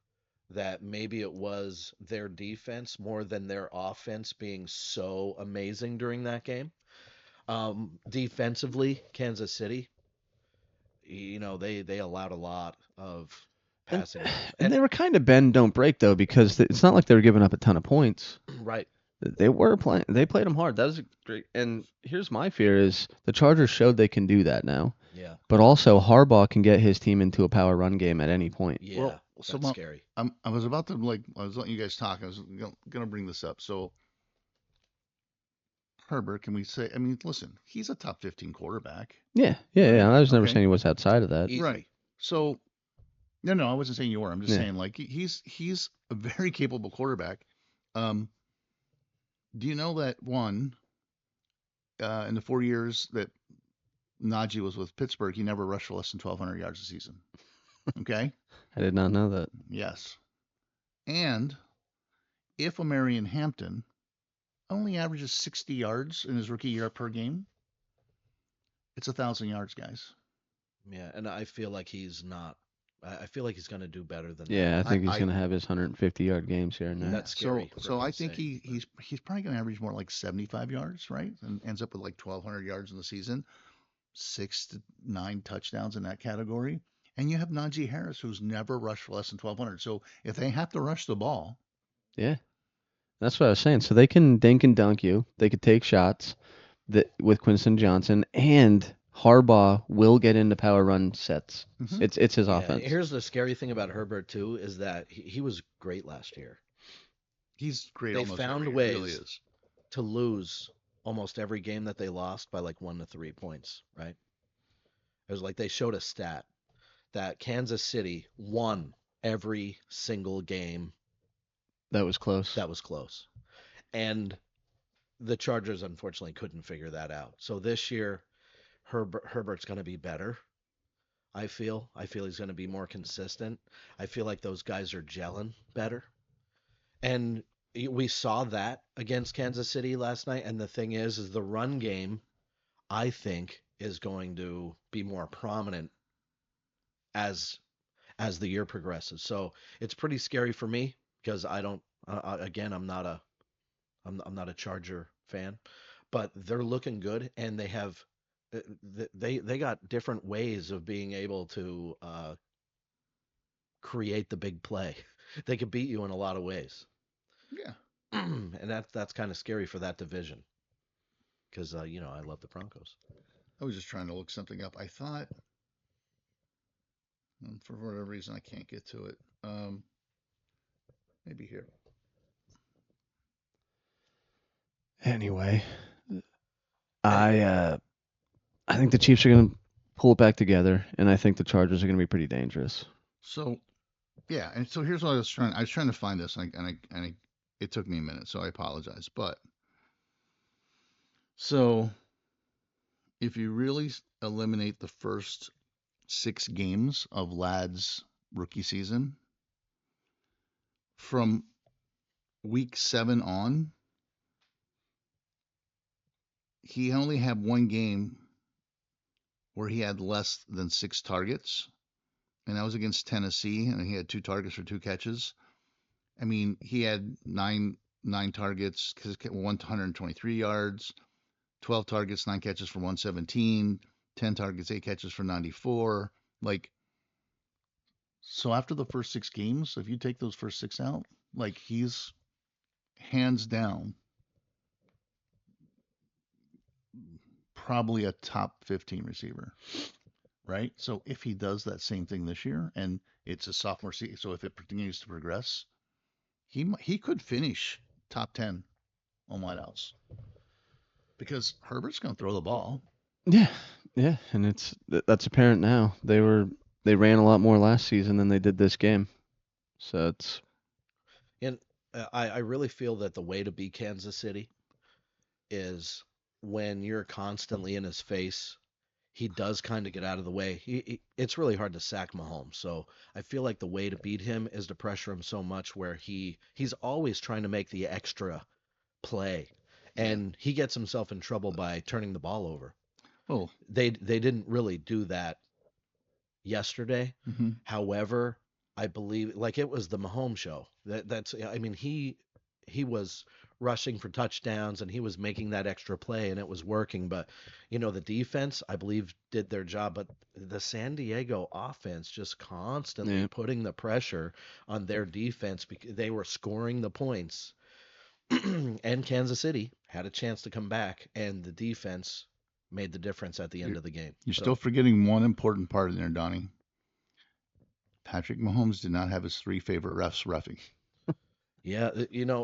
that maybe it was their defense more than their offense being so amazing during that game. Defensively, Kansas City, they allowed a lot of And passing. and they were kind of bend don't break though, because it's not like they were giving up a ton of points. Right. They were playing. They played them hard. That was great. And here's my fear: is the Chargers showed they can do that now, Yeah. but also Harbaugh can get his team into a power run game at any point. Yeah. Well, so that's scary. I was about to I was letting you guys talk. I was gonna bring this up. So Herbert, can we say? I mean, listen, he's a top 15 quarterback. Yeah. I was never Okay. saying he was outside of that. Easy. Right. So no, I wasn't saying you were. I'm just Yeah. saying like he's a very capable quarterback. Do you know that in the 4 years that Najee was with Pittsburgh, he never rushed for less than 1,200 yards a season. Okay. I did not know that. Yes. And if Marion Hampton only averages 60 yards in his rookie year per game, it's 1,000 yards, guys. Yeah, and I feel like he's not. I feel like he's going to do better than Yeah, that. I think he's I- going to have his 150-yard games here and there. That's scary for So him I to think say. he's probably going to average more like 75 yards, right? And ends up with like 1,200 yards in the season, 6 to 9 touchdowns in that category. And you have Najee Harris, who's never rushed for less than 1,200. So if they have to rush the ball, Yeah, that's what I was saying. So they can dink and dunk you. They could take shots with Quinton Johnson, and Harbaugh will get into power run sets. Mhm. It's his Yeah, offense. here's the scary thing about Herbert too is that he was great last year. he's great. They almost found every year. He ways. really is. To lose almost every game that they lost by like 1 to 3 points, right? It was like they showed a stat that Kansas City won every single game That was close. that was close. And the Chargers unfortunately couldn't figure that out. So this year Herbert's going to be better. I feel he's going to be more consistent. I feel like those guys are gelling better. And we saw that against Kansas City last night. And the thing is the run game, I think, is going to be more prominent as the year progresses. So it's pretty scary for me because I don't. Again, I'm not a Charger fan, but they're looking good, and they have they got different ways of being able to create the big play. They could beat you in a lot of ways. Yeah. And that's kind of scary for that division because I love the Broncos. I was just trying to look something up. I thought, for whatever reason, I can't get to it. Maybe here. Anyway, I think the Chiefs are going to pull it back together, and I think the Chargers are going to be pretty dangerous. So, yeah, and so here's what I was trying. I was trying to find this, and it took me a minute, so I apologize. But so, if you really eliminate the first 6 games of Ladd's rookie season, from week 7 on, he only had one game where he had less than 6 targets, and that was against Tennessee, and he had 2 targets for 2 catches. I mean, he had nine targets, 123 yards, 12 targets, 9 catches for 117, 10 targets, 8 catches for 94. Like, so after the first 6 games, if you take those first 6 out, like, he's hands down probably a top 15 receiver, right? So if he does that same thing this year, and it's a sophomore season, so if it continues to progress, he could finish top 10 on wideouts because Herbert's going to throw the ball. Yeah, and that's apparent now. They ran a lot more last season than they did this game, so it's. And I really feel that the way to beat Kansas City is when you're constantly in his face, he does kind of get out of the way. It's really hard to sack Mahomes. So I feel like the way to beat him is to pressure him so much where he's always trying to make the extra play, and he gets himself in trouble by turning the ball over. Oh, They didn't really do that yesterday. hmm However, I believe like it was the Mahomes show. That's I mean he was rushing for touchdowns and he was making that extra play and it was working, but the defense I believe did their job, but the San Diego offense just constantly Yeah. putting the pressure on their defense because they were scoring the points. And Kansas City had a chance to come back and the defense made the difference at the end you're, of the game. you're So still forgetting one important part in there, Donnie. Patrick Mahomes did not have his 3 favorite refs reffing. yeah,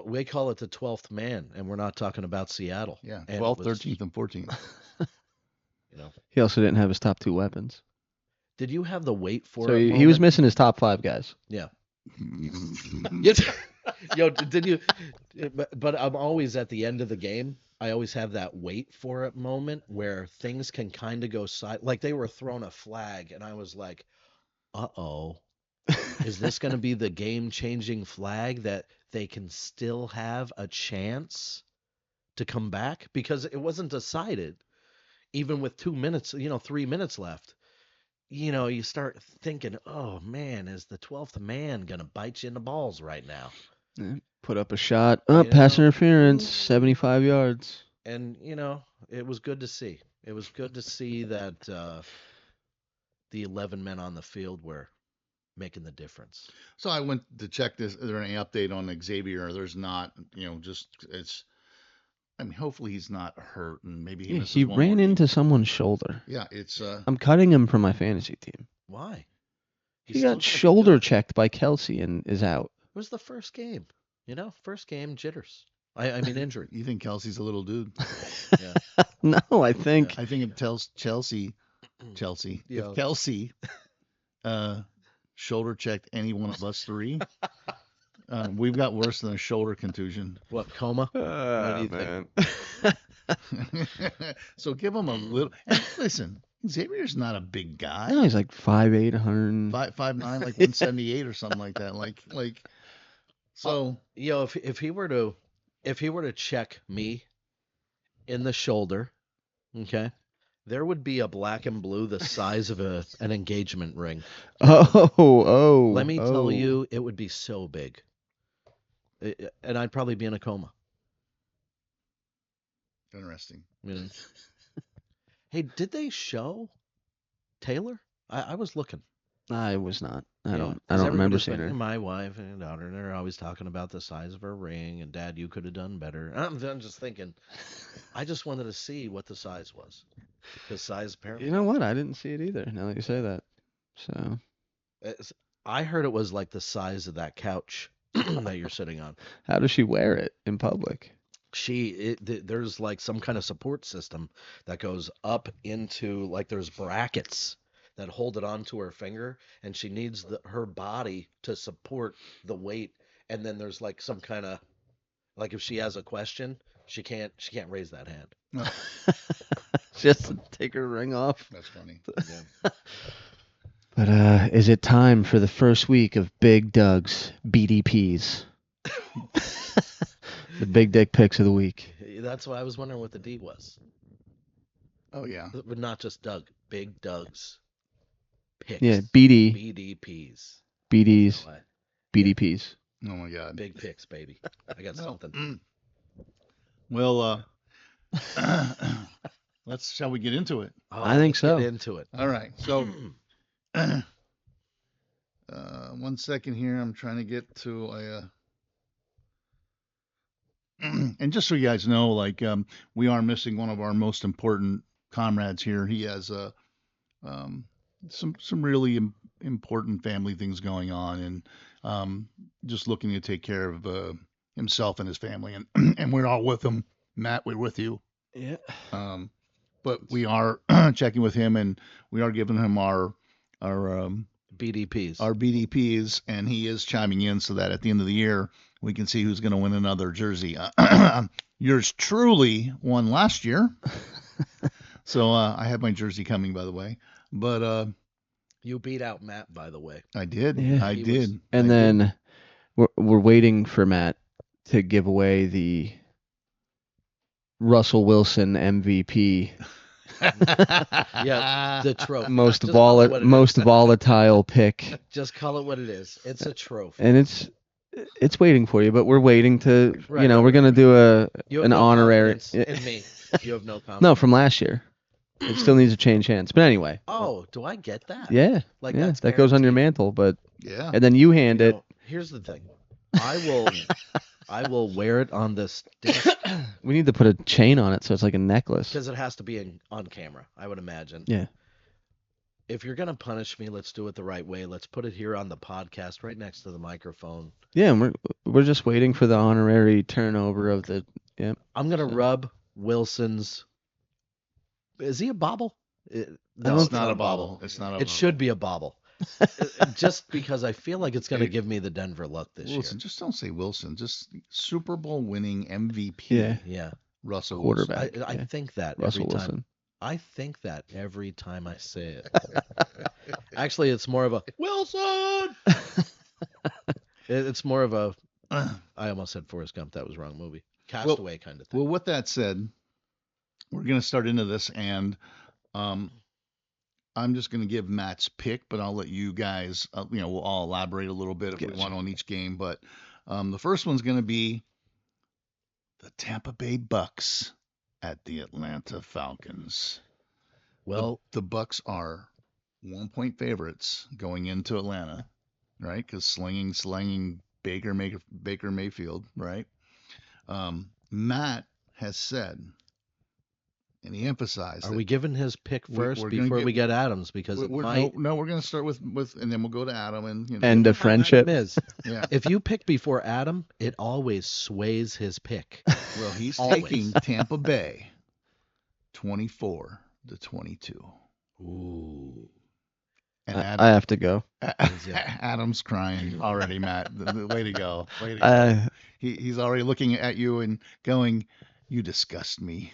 we call it the 12th man, and we're not talking about Seattle. Yeah, And 12th, it was, 13th, and 14th. He also didn't have his top 2 weapons. did you have the wait for So it he was moment? missing his top 5 guys. Yeah. Yes. Yo, did you? But I'm always at the end of the game. I always have that wait for it moment where things can kind of go side. Like they were throwing a flag, and I was like, "Uh-oh, is this going to be the game-changing flag that they can still have a chance to come back?" Because it wasn't decided, even with 2 minutes, 3 minutes left. You start thinking, "Oh man, is the 12th man going to bite you in the balls right now?" Yeah. Put up a shot. Pass You interference, know, 75 yards. and it was good to see. It was good to see that the 11 men on the field were making the difference. So I went to check this. Is there any update on Xavier? There's not. Just it's. I mean, hopefully he's not hurt, and maybe he Yeah, misses he one ran more game. into someone's shoulder. Yeah, it's. I'm cutting him from my fantasy team. Why? He still got gotta be shoulder good. checked by Kelsey and is out. It was the first game. First game jitters. I mean injury. You think Kelsey's a little dude? Yeah. No, I think I think it tells Chelsea. Yeah. If Kelsey shoulder checked any one of us 3, we've got worse than a shoulder contusion. What, coma? What do you think? So give him a little. And listen, Xavier's not a big guy. No, he's like 5'8", 100. 5'9", like 178 or something like that. Like. So If he were to check me in the shoulder, okay, there would be a black and blue the size of an engagement ring. Oh. Let me tell you, it would be so big. And I'd probably be in a coma. interesting. Hey, did they show Taylor? I was looking. I was not. I Yeah, don't 'cause remember everybody's seeing been- her. My wife and daughter, they're always talking about the size of her ring, and Dad, you could have done better. I'm just thinking, I just wanted to see what the size was, because size apparently. You know what? I didn't see it either. Now that you say that, so I heard it was like the size of that couch that you're sitting on. how does she wear it in public? There's like some kind of support system that goes up into like there's brackets that hold it onto her finger, and she needs her body to support the weight. And then there's like some kind of like if she has a question, she can't raise that hand. No, Just to take her ring off. that's funny. Yeah. But is it time for the first week of Big Doug's BDPs? The big dick picks of the week. That's why I was wondering what the D was. Oh yeah. But not just Doug, Big Doug's picks. Yeah, BD, BDPs. BDs, Why? BDPs. Oh my God. Big picks, baby. I got Well, something. Well, shall we get into it? Oh, I think let's so. Get into it. All right. So, 1 second here. I'm trying to get to a. And just so you guys know, like we are missing one of our most important comrades here. He has some really important family things going on, and just looking to take care of himself and his family, and and we're all with him. Matt, we're with you. Yeah. But we are checking with him, and we are giving him our BDPs. our BDPs, and he is chiming in so that at the end of the year we can see who's going to win another jersey. Yours truly won last year, so I have my jersey coming, by the way. But You beat out Matt, by the way. I did, Yeah. I He did, was- And I then did. we're waiting for Matt to give away the Russell Wilson MVP, Yeah, the trophy. most Just call it what it is. most volatile pick, Just call it what it is. It's a trophy. and it's waiting for you. But we're waiting to, Right, we're right. gonna do You have an no honorary. confidence in me. You have no confidence. No, from last year. It still needs to change hands. But anyway, Oh, do I get that? yeah, Like yeah, that's that goes on your guaranteed. mantle. But Yeah. and then you hand You it. know, here's the thing. I will wear it on this We need to put a chain on it so it's like a necklace. because it has to be on camera. I would imagine. Yeah. If you're gonna punish me, let's do it the right way. Let's put it here on the podcast, right next to the microphone. Yeah, and we're just waiting for the honorary turnover of the. I'm gonna So- rub Wilson's. Is he a bobble? No, It's not a bobble. It's not a It bobble. should be a bobble. Just because I feel like it's gonna give me the Denver look this Wilson, year. just don't say Wilson. Just Super Bowl winning MVP. Yeah. Yeah, Russell Quarterback. Wilson. I yeah. think that Russell every time. Wilson. I think that every time I say it. Actually, it's more of a Wilson. It's more of a. I almost said Forrest Gump. That was wrong movie. Castaway kind of thing. Well, with that said, we're going to start into this, and I'm just going to give Matt's pick, but I'll let you guys, we'll all elaborate a little bit if we Gotcha. want on each game. But the first one's going to be the Tampa Bay Bucks at the Atlanta Falcons. Well, The Bucks are 1-point favorites going into Atlanta, right? Because slanging Baker Mayfield, right? Matt has said, and he emphasized, are that we giving his pick first we're gonna before get- we get Adams? Because it might. no, we're going to start with, and then we'll go to Adam and End of friendship. Is yeah. if you pick before Adam, it always sways his pick. Well, he's Always. taking Tampa Bay 24-22, Ooh. and I have to go. Adam's crying already, Matt. The way to go. Way to go. Uh, He's already looking at you and going, "You disgust me."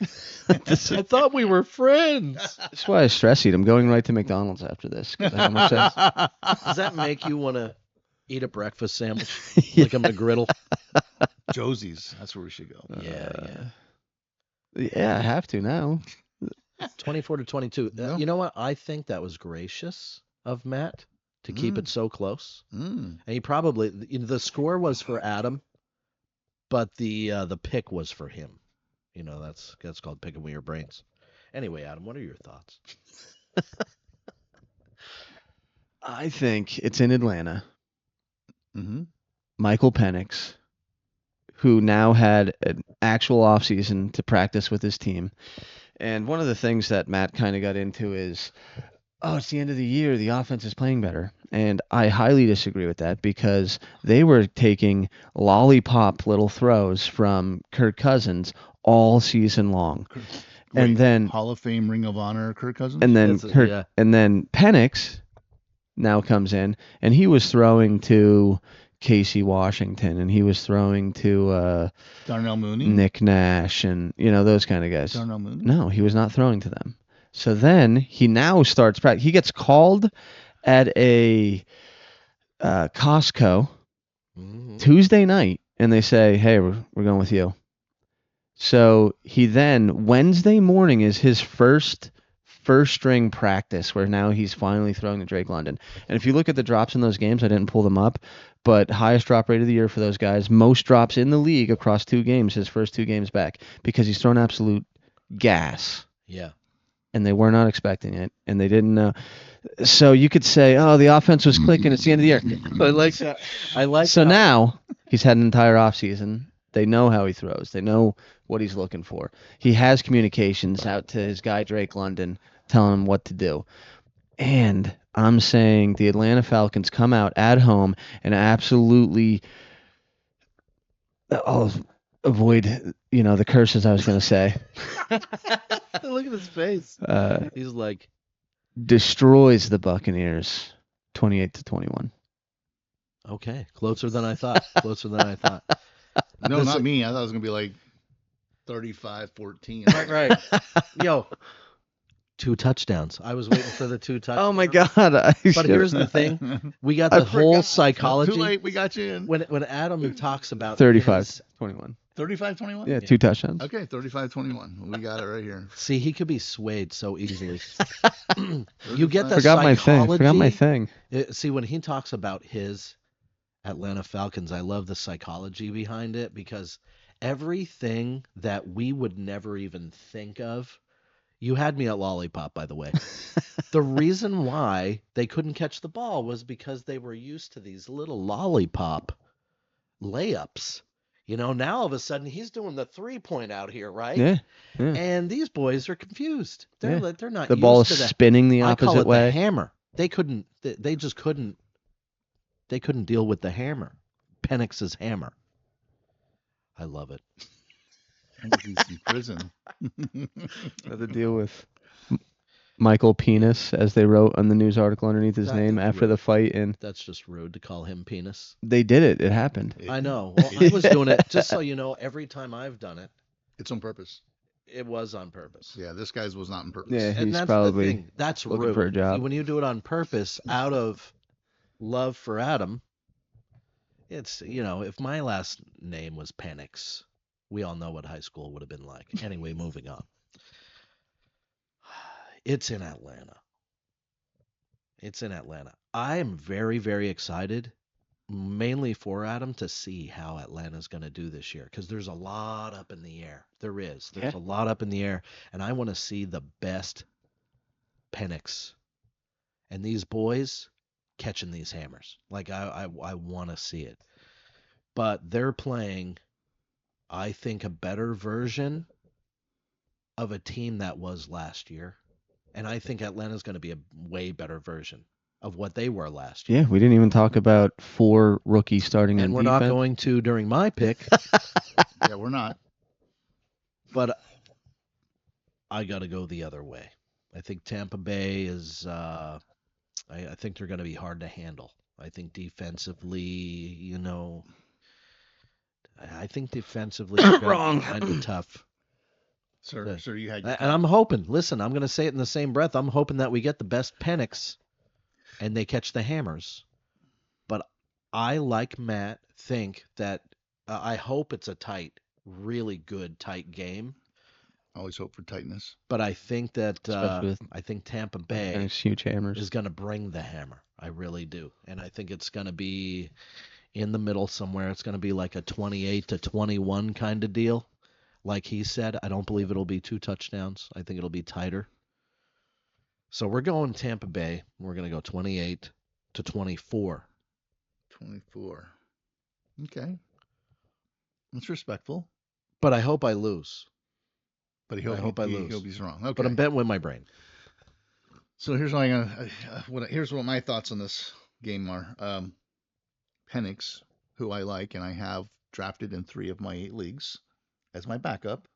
I thought we were friends. That's why I stress eat. I'm going right to McDonald's after this. 'Cause I have much sense. Does that make you want to eat a breakfast sandwich like a McGriddle? Josie's. That's where we should go. Yeah, I have to now. 24-22. No. You know what? I think that was gracious of Matt to keep it so close. Mm. And he probably the score was for Adam, but the pick was for him. You know, that's called picking with your brains. Anyway, Adam, what are your thoughts? I think it's in Atlanta. Mm-hmm. Michael Penix, who now had an actual offseason to practice with his team. And one of the things that Matt kind of got into is, oh, it's the end of the year. The offense is playing better. And I highly disagree with that because they were taking lollipop little throws from Kirk Cousins all season long. And then Hall of Fame Ring of Honor, Kirk Cousins. and then That's Kirk, yeah. and then Penix now comes in, and he was throwing to Casey Washington, and he was throwing to Darnell Mooney. Nick Nash, and those kind of guys. Darnell Mooney. No, he was not throwing to them. So then he now starts practice. He gets called at a Costco Mhm. Tuesday night, and they say, "Hey, we're going with you." So he then Wednesday morning is his first string practice where now he's finally throwing to Drake London. And if you look at the drops in those games, I didn't pull them up, but highest drop rate of the year for those guys, most drops in the league across 2 games, his first 2 games back, because he's thrown absolute gas. Yeah. And they were not expecting it, and they didn't know. So you could say, "Oh, the offense was clicking. It's the end of the year." I like that. I like So how- now he's had an entire offseason. They know how he throws. They know what he's looking for. He has communications out to his guy Drake London telling him what to do. And I'm saying the Atlanta Falcons come out at home and absolutely I'll avoid, the curses I was going to say. Look at his face. Uh, He's like, destroys the Buccaneers 28-21. Okay, closer than I thought. Closer than I thought. No, This not is- me. I thought it was gonna be like 35-14. Right. Yo, 2 touchdowns. I was waiting for the 2 touchdowns. Oh my God! I But should- here's the thing: we got I the whole forgot. psychology. Too late. We got you in. When Adam talks about 35-21. 35-21. Yeah, 2 touchdowns. Okay, 35-21. We got it right here. See, he could be swayed so easily. You get the Forgot my thing. psychology. Forgot my thing. See, when he talks about his Atlanta Falcons, I love the psychology behind it because everything that we would never even think of. You had me at lollipop, by the way. The reason why they couldn't catch the ball was because they were used to these little lollipop layups. Now all of a sudden he's doing the 3-point out here, right? Yeah. And these boys are confused. They're Yeah. they're not The used ball to is that. spinning the I call opposite it way. the hammer. They couldn't. They just couldn't. They couldn't deal with the hammer. Penix's hammer. I love it. He's in prison. Had to deal with Michael Penis, as they wrote on the news article underneath his That name is after rude. the fight, and That's just rude to call him penis. they did it. It happened. I know. Well, I was doing it just so you know. Every time I've done it, It's on purpose. it was on purpose. Yeah, this guy's was not on purpose. Yeah. And He's that's probably the thing. That's looking rude. for a job. See, when you do it on purpose, out of love for Adam, it's if my last name was Penix, we all know what high school would have been like. Anyway, moving on. It's in Atlanta. It's in Atlanta. I am very, very excited, mainly for Adam, to see how Atlanta's going to do this year because there's a lot up in the air. There's Yeah. a lot up in the air, and I want to see the best Penix and these boys catching these hammers. Like I want to see it, but they're playing, I think, a better version of a team that was last year. And I think Atlanta's going to be a way better version of what they were last year. Yeah, we didn't even talk about 4 rookies starting And on we're defense. not going to during my pick, Yeah, we're not. but I got to go the other way. I think Tampa Bay is, I think they're going to be hard to handle. I think defensively, I think defensively, Wrong. might be tough. Sir, you had your And I'm hoping, listen, I'm going to say it in the same breath. I'm hoping that we get the best Penix and they catch the hammers. But I, like Matt, think that I hope it's a really good, tight game. always hope for tightness. But I think that Especially with I think Tampa and Bay it's huge hammers. is going to bring the hammer. I really do. And I think it's going to be in the middle somewhere. It's going to be like a 28-21 kind of deal. Like he said, I don't believe it'll be 2 touchdowns. I think it'll be tighter. So we're going Tampa Bay. We're going to go 28-24. 24. Okay. That's respectful. But I hope I lose. But I hope I he, lose. He'll be wrong. Okay. But I'm betting with my brain. So here's what my thoughts on this game are. Penix, who I like, and I have drafted in 3 of my 8 leagues as my backup.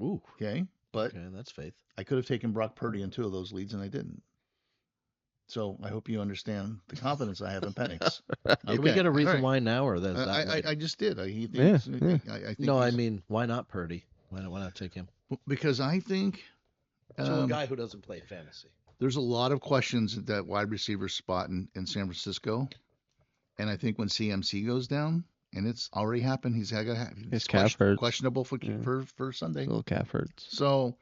Ooh. Okay. But Okay, that's faith. I could have taken Brock Purdy in 2 of those leads, and I didn't. So I hope you understand the confidence I have in Penix. Did we get a reason all right. why now, or is that I just did. I think Yeah. No, I mean, why not Purdy? Why not take him? because I think So a guy who doesn't play fantasy. there's a lot of questions at that wide receiver spot in San Francisco, and I think when CMC goes down, and it's already happened, his calf hurts. questionable for Yeah. for Sunday. Little calf hurts. So,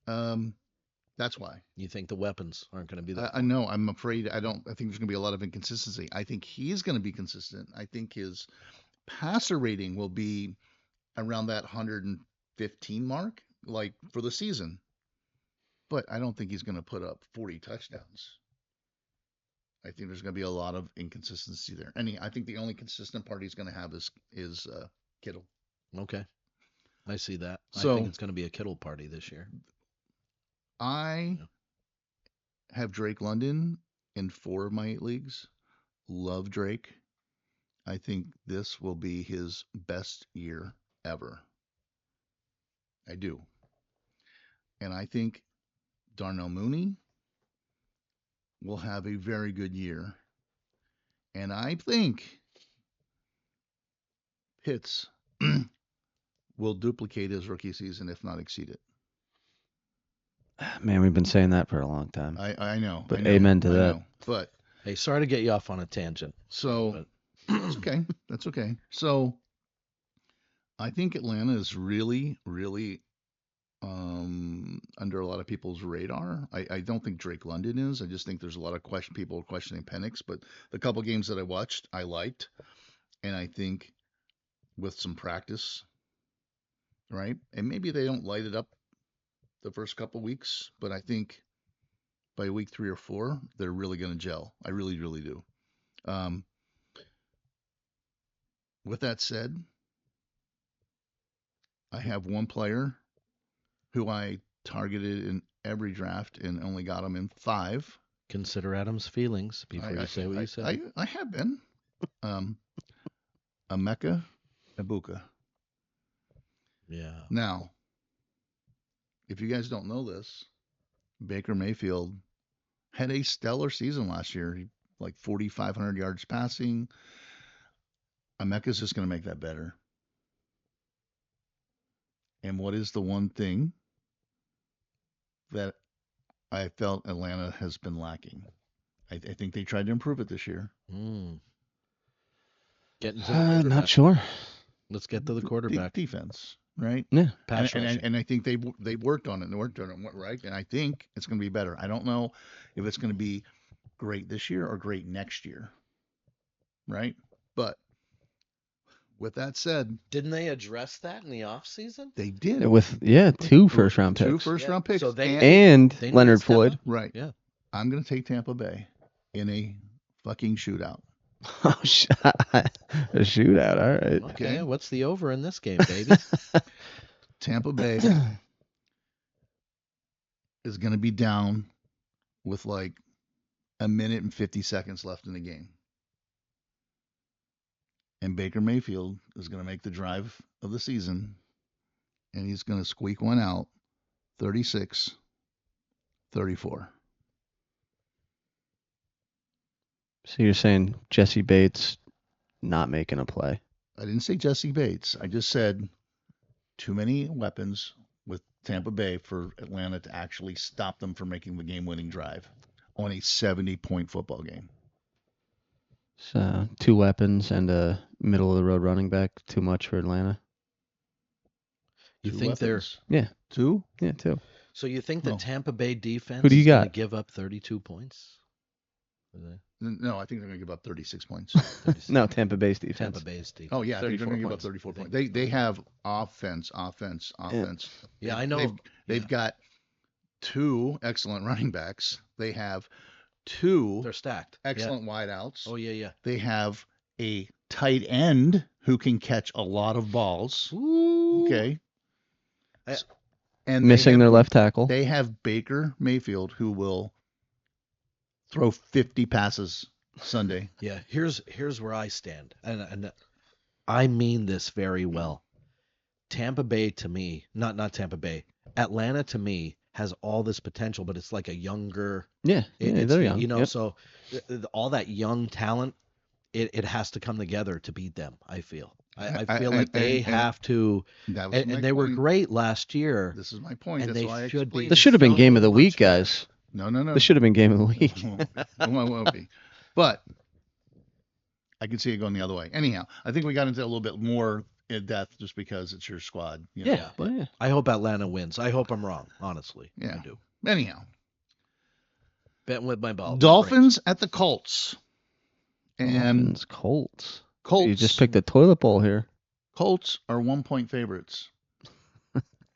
that's why. You think the weapons aren't going to be there? I know. I'm afraid. I think there's going to be a lot of inconsistency. I think he's going to be consistent. I think his passer rating will be around that 115 mark, like for the season. But I don't think he's going to put up 40 touchdowns. I think there's going to be a lot of inconsistency there. I think the only consistent part he's going to have is Kittle. Okay. I see that. I So- think it's going to be a Kittle party this year. I have Drake London in 4 of my 8 leagues. Love Drake. I think this will be his best year ever. I do. And I think Darnell Mooney will have a very good year. And I think Pitts will duplicate his rookie season, if not exceed it. Man, we've been saying that for a long time. I know. But I know, amen to I that. know. But Hey, sorry to get you off on a tangent. so that's okay. That's okay. So I think Atlanta is really, really under a lot of people's radar. I don't think Drake London is. I just think there's a lot of people questioning Penix. But the couple games that I watched, I liked, and I think with some practice, right? And maybe they don't light it up the first couple weeks, but I think by week 3 or 4, they're really going to gel. I really, really do. With that said, I have one player who I targeted in every draft and only got him in 5. Consider Adam's feelings before you say what you said. I have been. Emeka Egbuka. Yeah. Now, if you guys don't know this, Baker Mayfield had a stellar season last year. He, like 4,500 yards passing. Emeka's just going to make that better. And what is the one thing that I felt Atlanta has been lacking? I think they tried to improve it this year. Getting to the quarterback. Not sure. Let's get to the quarterback. Defense, right? Yeah. Pass rushing. And I think they worked on it. And worked on it, right? And I think it's going to be better. I don't know if it's going to be great this year or great next year, right? But with that said, Didn't they address that in the offseason? they did. With 2 first-round picks. 2 first-round picks. So they And need Leonard to step Floyd. up. Right. Yeah. I'm going to take Tampa Bay in a fucking shootout. Oh, a shootout. All right. Okay. What's the over in this game, baby? Tampa Bay is going to be down with like a minute and 50 seconds left in the game. And Baker Mayfield is going to make the drive of the season, and he's going to squeak one out, 36-34. So you're saying Jesse Bates not making a play? I didn't say Jesse Bates. I just said too many weapons with Tampa Bay for Atlanta to actually stop them from making the game-winning drive on a 70-point football game. So 2 weapons and a middle-of-the-road running back. Too much for Atlanta? You 2 think weapons? Yeah. 2? Yeah, 2. So you think the No. Tampa Bay defense Who do you is going to got? give up 32 points? No, I think they're going to give up 36 points. No, Tampa Bay's defense. Tampa Bay's defense. Oh, yeah, I think they're 34 going to give up points. 34 points. They have offense. Yeah, I know. They've got 2 excellent running backs. They have 2 They're stacked. excellent wideouts. Oh, yeah. They have a tight end who can catch a lot of balls. Ooh. Okay. I- And Missing their left tackle. They have Baker Mayfield who will throw 50 passes Sunday. Yeah, here's where I stand, and I mean this very well. Tampa Bay to me, not Tampa Bay, Atlanta to me has all this potential, but it's like a younger. Yeah, they're young. You know, Yep. so all that young talent, it has to come together to beat them. I feel. I feel like they have to, That was my and they were point. great last year. This is my point. And That's they why I should be. explained This it should have been so game of the much week, better. guys. No. This should have been game of the week. It won't be. But I can see it going the other way. Anyhow, I think we got into a little bit more in depth just because it's your squad. You know? Yeah. But yeah. I hope Atlanta wins. I hope I'm wrong. Honestly, Yeah. I do. Anyhow, Betting with my ball. Dolphins at the Colts. And Dolphins, Colts. Colts. You just picked a toilet bowl here. Colts are 1-point favorites.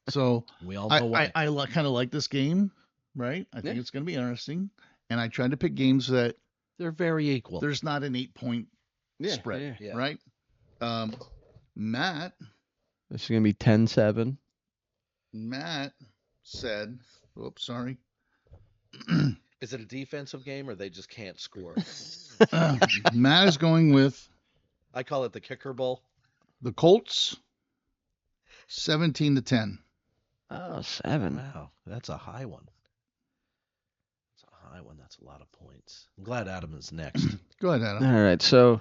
So We all know why. I kind of like this game, right? I think Yeah. it's going to be interesting. And I tried to pick games that They're very equal. there's not an 8-point spread, yeah. right? Matt This is going to be 10-7. said, oops, sorry. Is it a defensive game or they just can't score? Matt is going with I call it the kicker bowl. the Colts 17-10. Oh, 7. Wow, that's a high one. one. That's a lot of points. I'm glad Adam is next. Go ahead, Adam. All right, so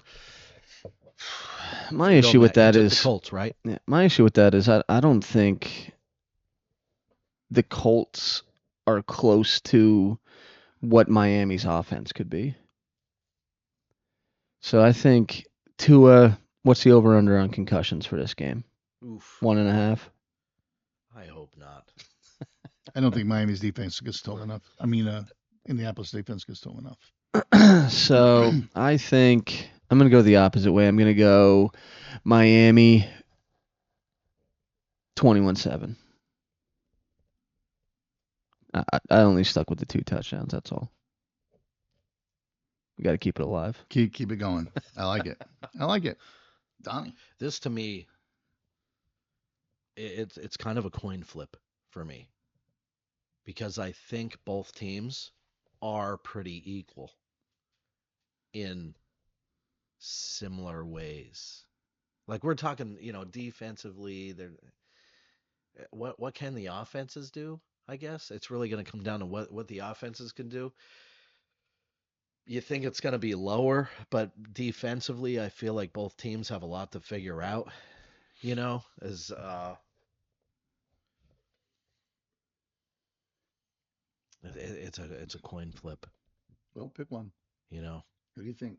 my Go, issue with Matt. that You took is the Colts, right? yeah, my issue with that is I don't think the Colts are close to what Miami's offense could be. So I think Tua, what's the over under on concussions for this game? Oof. 1.5. I hope not. I don't think Miami's defense gets told enough. I mean, Indianapolis defense gets told enough. So I think I'm going to go the opposite way. I'm going to go Miami 21-7. I only stuck with the 2 touchdowns. That's all. We got to keep it alive. Keep it going. I like it. I like it. Donnie. This to me, it's kind of a coin flip for me, because I think both teams are pretty equal in similar ways. Like we're talking, defensively, what can the offenses do? I guess it's really going to come down to what the offenses can do. You think it's going to be lower, but defensively, I feel like both teams have a lot to figure out. It's a coin flip. Well, pick one. What do you think?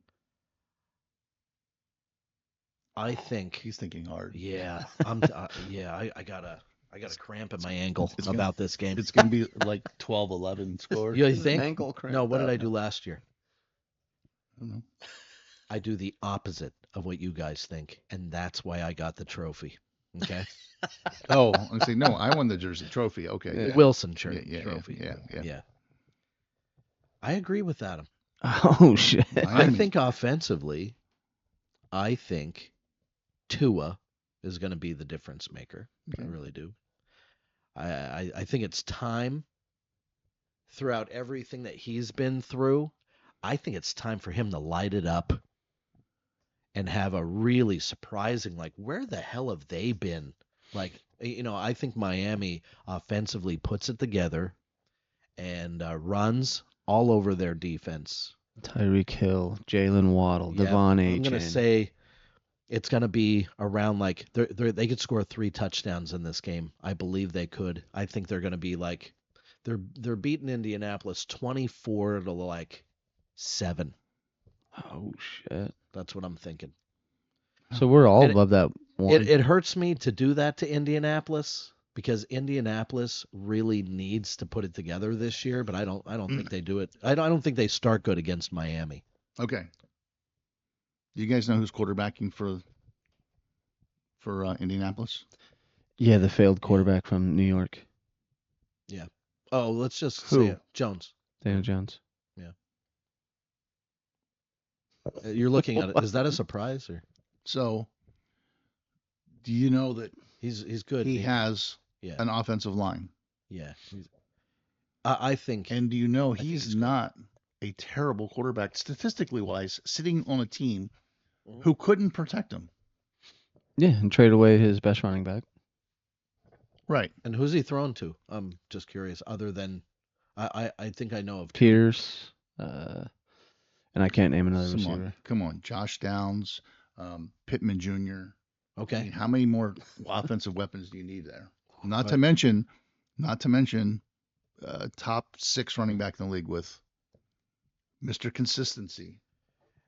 I think He's thinking hard. yeah, I got a cramp in my ankle about this game. It's going to be like 12-11 score. You think? Ankle cramp. No, what did I do last year? I don't know. I do the opposite of what you guys think, and that's why I got the trophy. Okay, Oh, I'm saying no. I won the Jersey Trophy. Okay. Yeah. Wilson Yeah, Trophy. yeah. I agree with Adam. Oh shit. I Miami. think offensively, Tua is going to be the difference maker. Okay. I really do. I think it's time, throughout everything that he's been through, I think it's time for him to light it up and have a really surprising, like, where the hell have they been? Like, I think Miami offensively puts it together and runs all over their defense. Tyreek Hill, Jalen Waddle, Yeah, Devon I'm going to Achane. say it's going to be around, like, they could score 3 touchdowns in this game. I believe they could. I think they're going to be like, they're beating Indianapolis 24 to like 7. Oh shit. That's what I'm thinking. So we're all And above that one. It hurts me to do that to Indianapolis, because Indianapolis really needs to put it together this year, but I don't think they do it. I don't think they start good against Miami. Okay. Do you guys know who's quarterbacking for Indianapolis? Yeah, the failed quarterback from New York, Oh, let's just Who? say it. Jones. Daniel Jones. You're looking at it. Is that a surprise, or So, do you know that he's good? he has Yeah. an offensive line? Yeah. I think. And do you know think he's he's good. not a terrible quarterback statistically wise, sitting on a team Mhm. who couldn't protect him? Yeah, and trade away his best running back. Right. And who's he thrown to? I'm just curious. Other than, I think I know of two. Pierce, and I can't name another receiver. Come on. Josh Downs, Pittman Jr. I mean, Okay. how many more offensive weapons do you need there? Not to Right. mention, top 6 running back in the league with Mr. Consistency.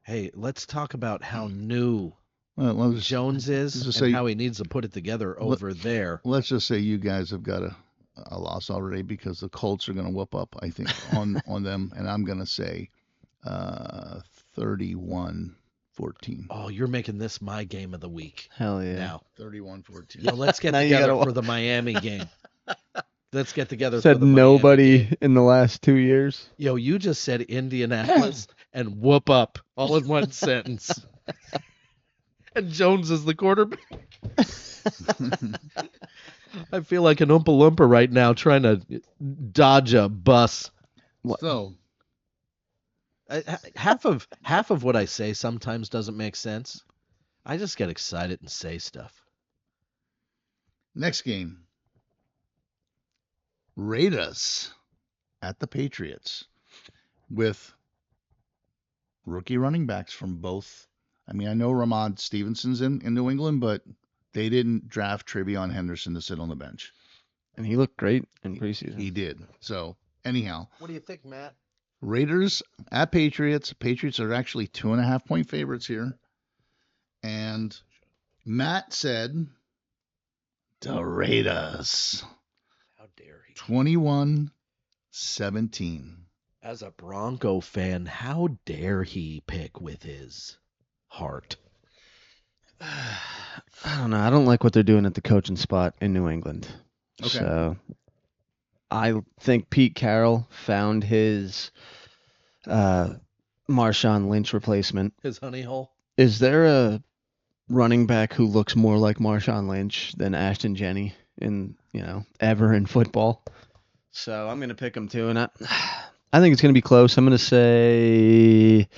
Hey, let's talk about how new Well, let's Jones is just and say- how he needs to put it together over there. let's just say you guys have got a loss already, because the Colts are going to whoop up, I think, on them, and I'm going to say 31-14. Oh, you're making this my game of the week Hell yeah. now. 31-14. Let's get Now you together gotta for the Miami game. Let's get together for Said the Miami nobody game. in the last 2 years. Yo, you just said Indianapolis and whoop up all in one sentence. And Jones is the quarterback. I feel like an Oompa Loompa right now trying to dodge a bus. So, Half of what I say sometimes doesn't make sense. I just get excited and say stuff. next game. Raiders at the Patriots. with rookie running backs from both. I mean, I know Ramon Stevenson's in New England, but they didn't draft Trevion Henderson to sit on the bench. And he looked great in preseason. He did. So, anyhow, What do you think, Matt? Raiders at Patriots. Patriots are actually 2.5-point favorites here. And Matt said the Raiders. How dare he? 21-17. As a Bronco fan, how dare he pick with his heart? I don't know. I don't like what they're doing at the coaching spot in New England. Okay. So I think Pete Carroll found his Marshawn Lynch replacement. His honey hole? Is there a running back who looks more like Marshawn Lynch than Ashton Jenney ever in football? So I'm going to pick him too, and I think it's going to be close. I'm going to say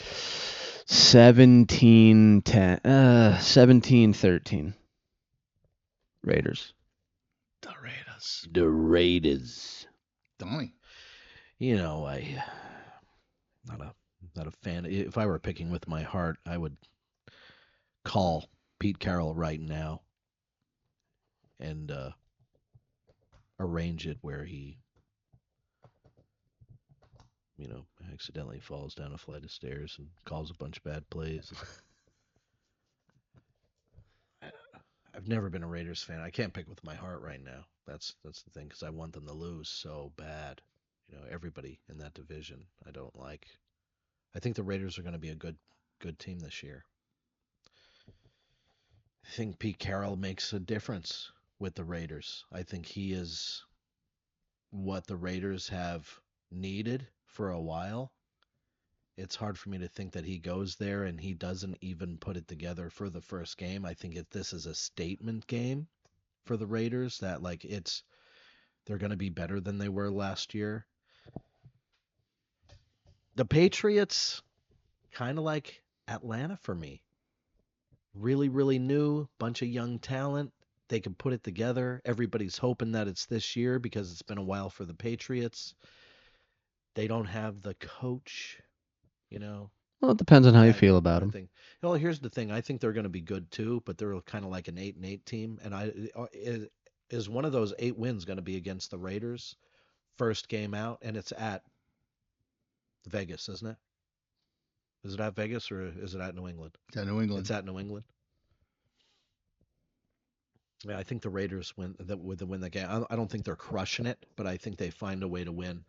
17-10, 17-13. Raiders. The Raiders. The Raiders. Donnie. I'm not a fan. If I were picking with my heart, I would call Pete Carroll right now and arrange it where he, accidentally falls down a flight of stairs and calls a bunch of bad plays. I've never been a Raiders fan. I can't pick with my heart right now. That's the thing, because I want them to lose so bad. Everybody in that division I don't like. I think the Raiders are going to be a good team this year. I think Pete Carroll makes a difference with the Raiders. I think he is what the Raiders have needed for a while. It's hard for me to think that he goes there and he doesn't even put it together for the first game. I think this is a statement game for the Raiders that they're going to be better than they were last year. The Patriots, kind of like Atlanta for me. Really, really new, bunch of young talent. They can put it together. Everybody's hoping that it's this year because it's been a while for the Patriots. They don't have the coach, Well, it depends on how you feel about him. Here's the thing. I think they're going to be good too, but they're kind of like an 8-8 team. And is one of those 8 wins going to be against the Raiders? First game out, and it's at Vegas, isn't it? Is it at Vegas or is it at New England? It's at New England. It's at New England. Yeah, I think the Raiders win the game. I don't think they're crushing it, but I think they find a way to win.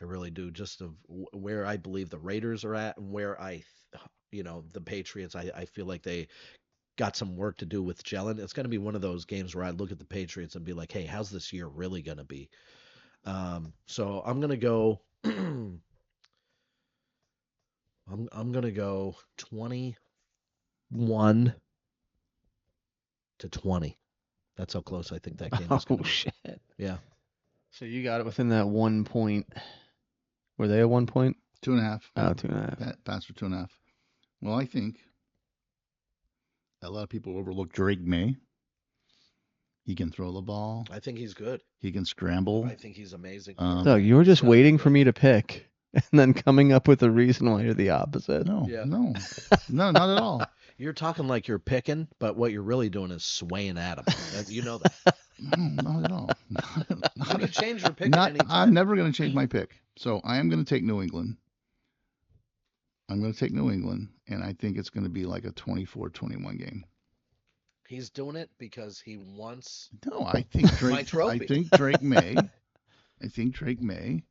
I really do. Just of where I believe the Raiders are at and where the Patriots, I feel like they got some work to do with gelling. It's going to be one of those games where I look at the Patriots and be like, hey, how's this year really going to be? So I'm going to go. I'm going to go 21-20. That's how close I think that game is going to be. Shit. Yeah. So you got it within that 1 point. Were they a 1 point? 2.5. Oh, 2.5. Pass for 2.5. Well, I think a lot of people overlook Drake May. He can throw the ball. I think he's good. He can scramble. I think he's amazing. Doug, you were just waiting for me to pick and then coming up with a reason why you're the opposite. No, not at all. You're talking like you're picking, but what you're really doing is swaying at him. You know that. No, not at all. You change your pick at any time. I'm never going to change my pick. So I am going to take New England. I'm going to take New England, and I think it's going to be like a 24-21 game. He's doing it because he wants. No, I think Drake. My trophy. I think Drake May.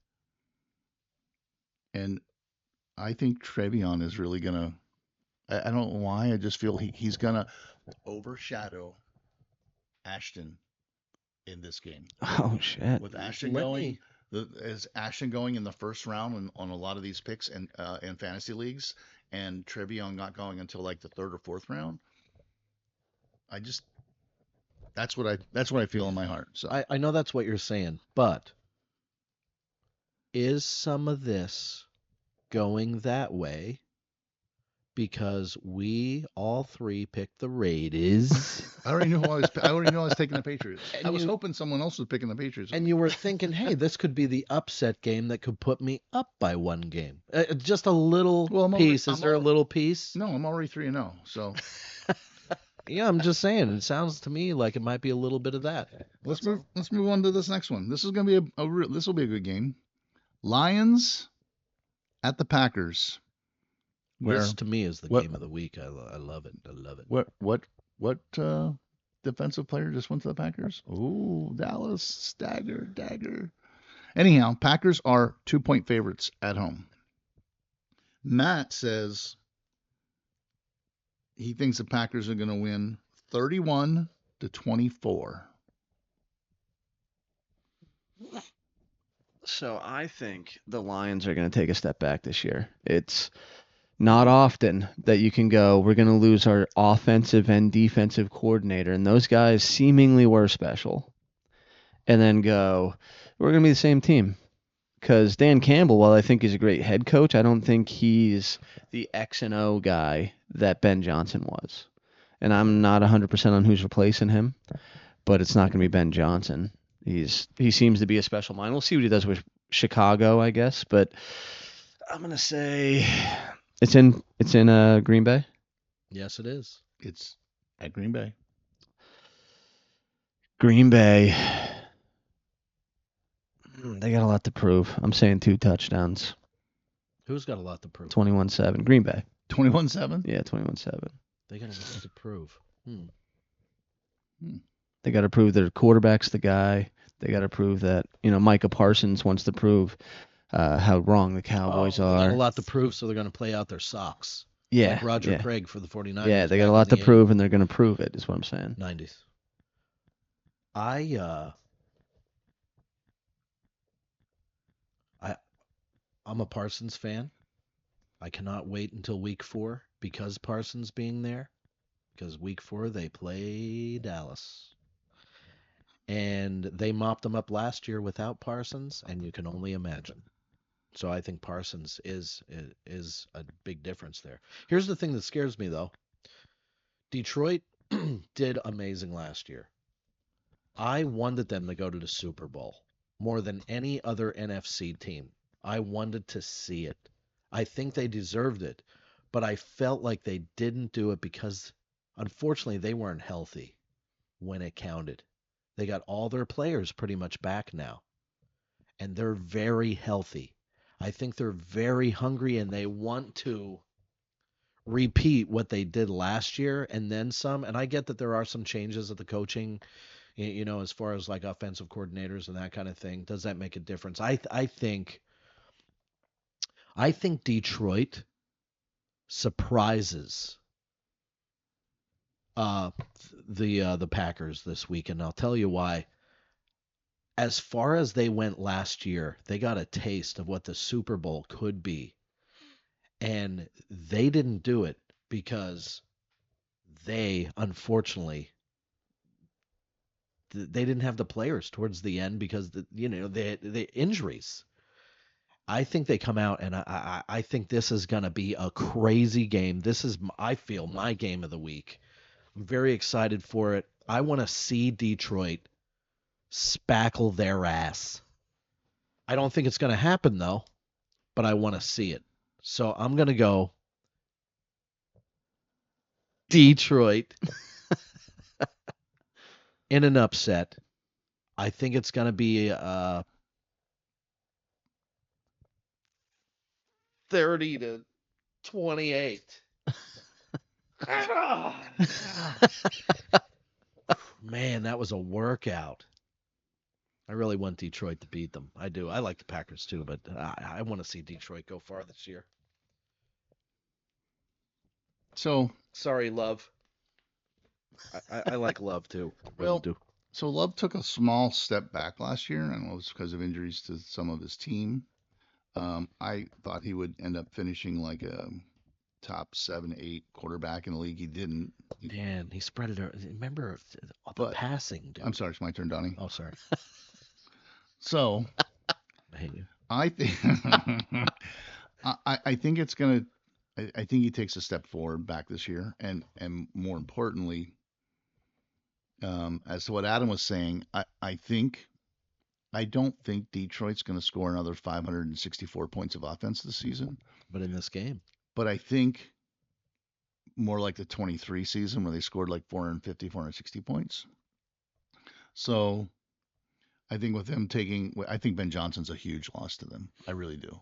And I think Trevion is really going to. I don't know why. I just feel he's going to overshadow Ashton in this game. Oh, shit. With Ashton going, is Ashton going in the first round on a lot of these picks and in fantasy leagues, and Trevion not going until like the third or fourth round? That's what I feel in my heart. So I know that's what you're saying, but is some of this going that way because we all three picked the Raiders. I already knew I was taking the Patriots. And I was hoping someone else was picking the Patriots. And you were thinking, hey, this could be the upset game that could put me up by one game. Just a little piece. Is there a little piece? No, I'm already 3-0. So yeah, I'm just saying. It sounds to me like it might be a little bit of that. Let's move on to this next one. This is going to be this will be a good game. Lions at the Packers. This to me is the game of the week. I love it. I love it. What defensive player just went to the Packers? Ooh, Dallas, dagger. Anyhow, Packers are 2-point favorites at home. Matt says he thinks the Packers are going to win 31-24. So I think the Lions are going to take a step back this year. It's not often that you can go, we're going to lose our offensive and defensive coordinator, and those guys seemingly were special, and then go, we're going to be the same team. Because Dan Campbell, while I think he's a great head coach, I don't think he's the X and O guy that Ben Johnson was. And I'm not 100% on who's replacing him, but it's not going to be Ben Johnson. He seems to be a special mind. We'll see what he does with Chicago, I guess, but I'm going to say it's in Green Bay. Yes, it is. It's at Green Bay. Green Bay. They got a lot to prove. I'm saying 2 touchdowns. Who's got a lot to prove? 21-7. Green Bay. 21-7? Yeah, 21-7. They got a lot to prove. They got to prove their quarterback's the guy. They got to prove that, Micah Parsons wants to prove how wrong the Cowboys are. They got a lot to prove, so they're going to play out their socks. Yeah. Like Roger Craig for the 49ers. Yeah, they got a lot to prove, and they're going to prove it, is what I'm saying. 90s. I'm a Parsons fan. I cannot wait until week 4 because Parsons being there. Because week 4 they play Dallas. And they mopped them up last year without Parsons, and you can only imagine. So I think Parsons is a big difference there. Here's the thing that scares me, though. Detroit did amazing last year. I wanted them to go to the Super Bowl more than any other NFC team. I wanted to see it. I think they deserved it, but I felt like they didn't do it because, unfortunately, they weren't healthy when it counted. They got all their players pretty much back now, and they're very healthy. I think they're very hungry, and they want to repeat what they did last year and then some. And I get that there are some changes at the coaching, as far as like offensive coordinators and that kind of thing. Does that make a difference? I think Detroit surprises the Packers this week, and I'll tell you why. As far as they went last year, they got a taste of what the Super Bowl could be, and they didn't do it because they, unfortunately, they didn't have the players towards the end because the injuries. I think they come out, and I think this is going to be a crazy game. This is, I feel, my game of the week. I'm very excited for it. I want to see Detroit spackle their ass. I don't think it's going to happen, though, but I want to see it. So I'm going to go Detroit in an upset. I think it's going to be 30-28. Man, that was a workout. I really want Detroit to beat them. I do. I like the Packers too, but I want to see Detroit go far this year. So sorry, Love. I like Love too. Well, so Love took a small step back last year, and it was because of injuries to some of his team. I thought he would end up finishing like a top 7-8 quarterback in the league. He didn't. Man, he spread it. Remember the passing, dude. I'm sorry, it's my turn, Donnie. Oh, sorry. So, I hate you. I think I think it's gonna I think he takes a step forward back this year, and more importantly, as to what Adam was saying, I don't think Detroit's going to score another 564 points of offense this season. But in this game, But I think more like the 23 season where they scored like 450, 460 points. So I think with them I think Ben Johnson's a huge loss to them. I really do.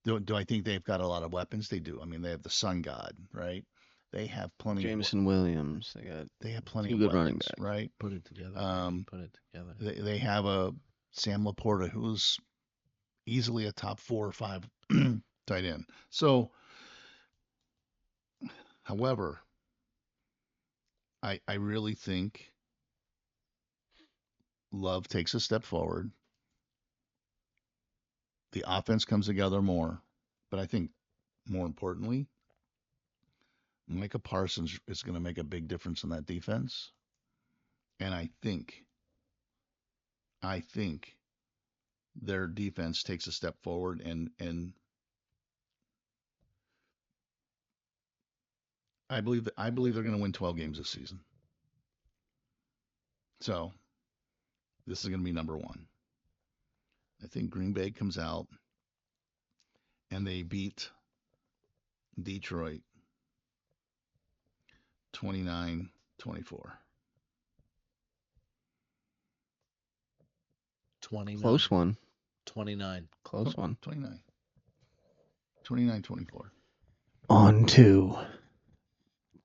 Do I think they've got a lot of weapons? They do. I mean, they have the Sun God, right? They have plenty. Jameson Williams. They have plenty two of good weapons, running backs. right? put it together. Put it together. They have a Sam Laporta who's easily a top 4 or 5 tight end. So, however, I really think Love takes a step forward. The offense comes together more, but I think more importantly, Micah Parsons is going to make a big difference in that defense. And I think their defense takes a step forward, and I believe they're going to win 12 games this season. So this is going to be number 1. I think Green Bay comes out and they beat Detroit 29-24. 29. Close one. 29. Close one. 29. 29-24. On to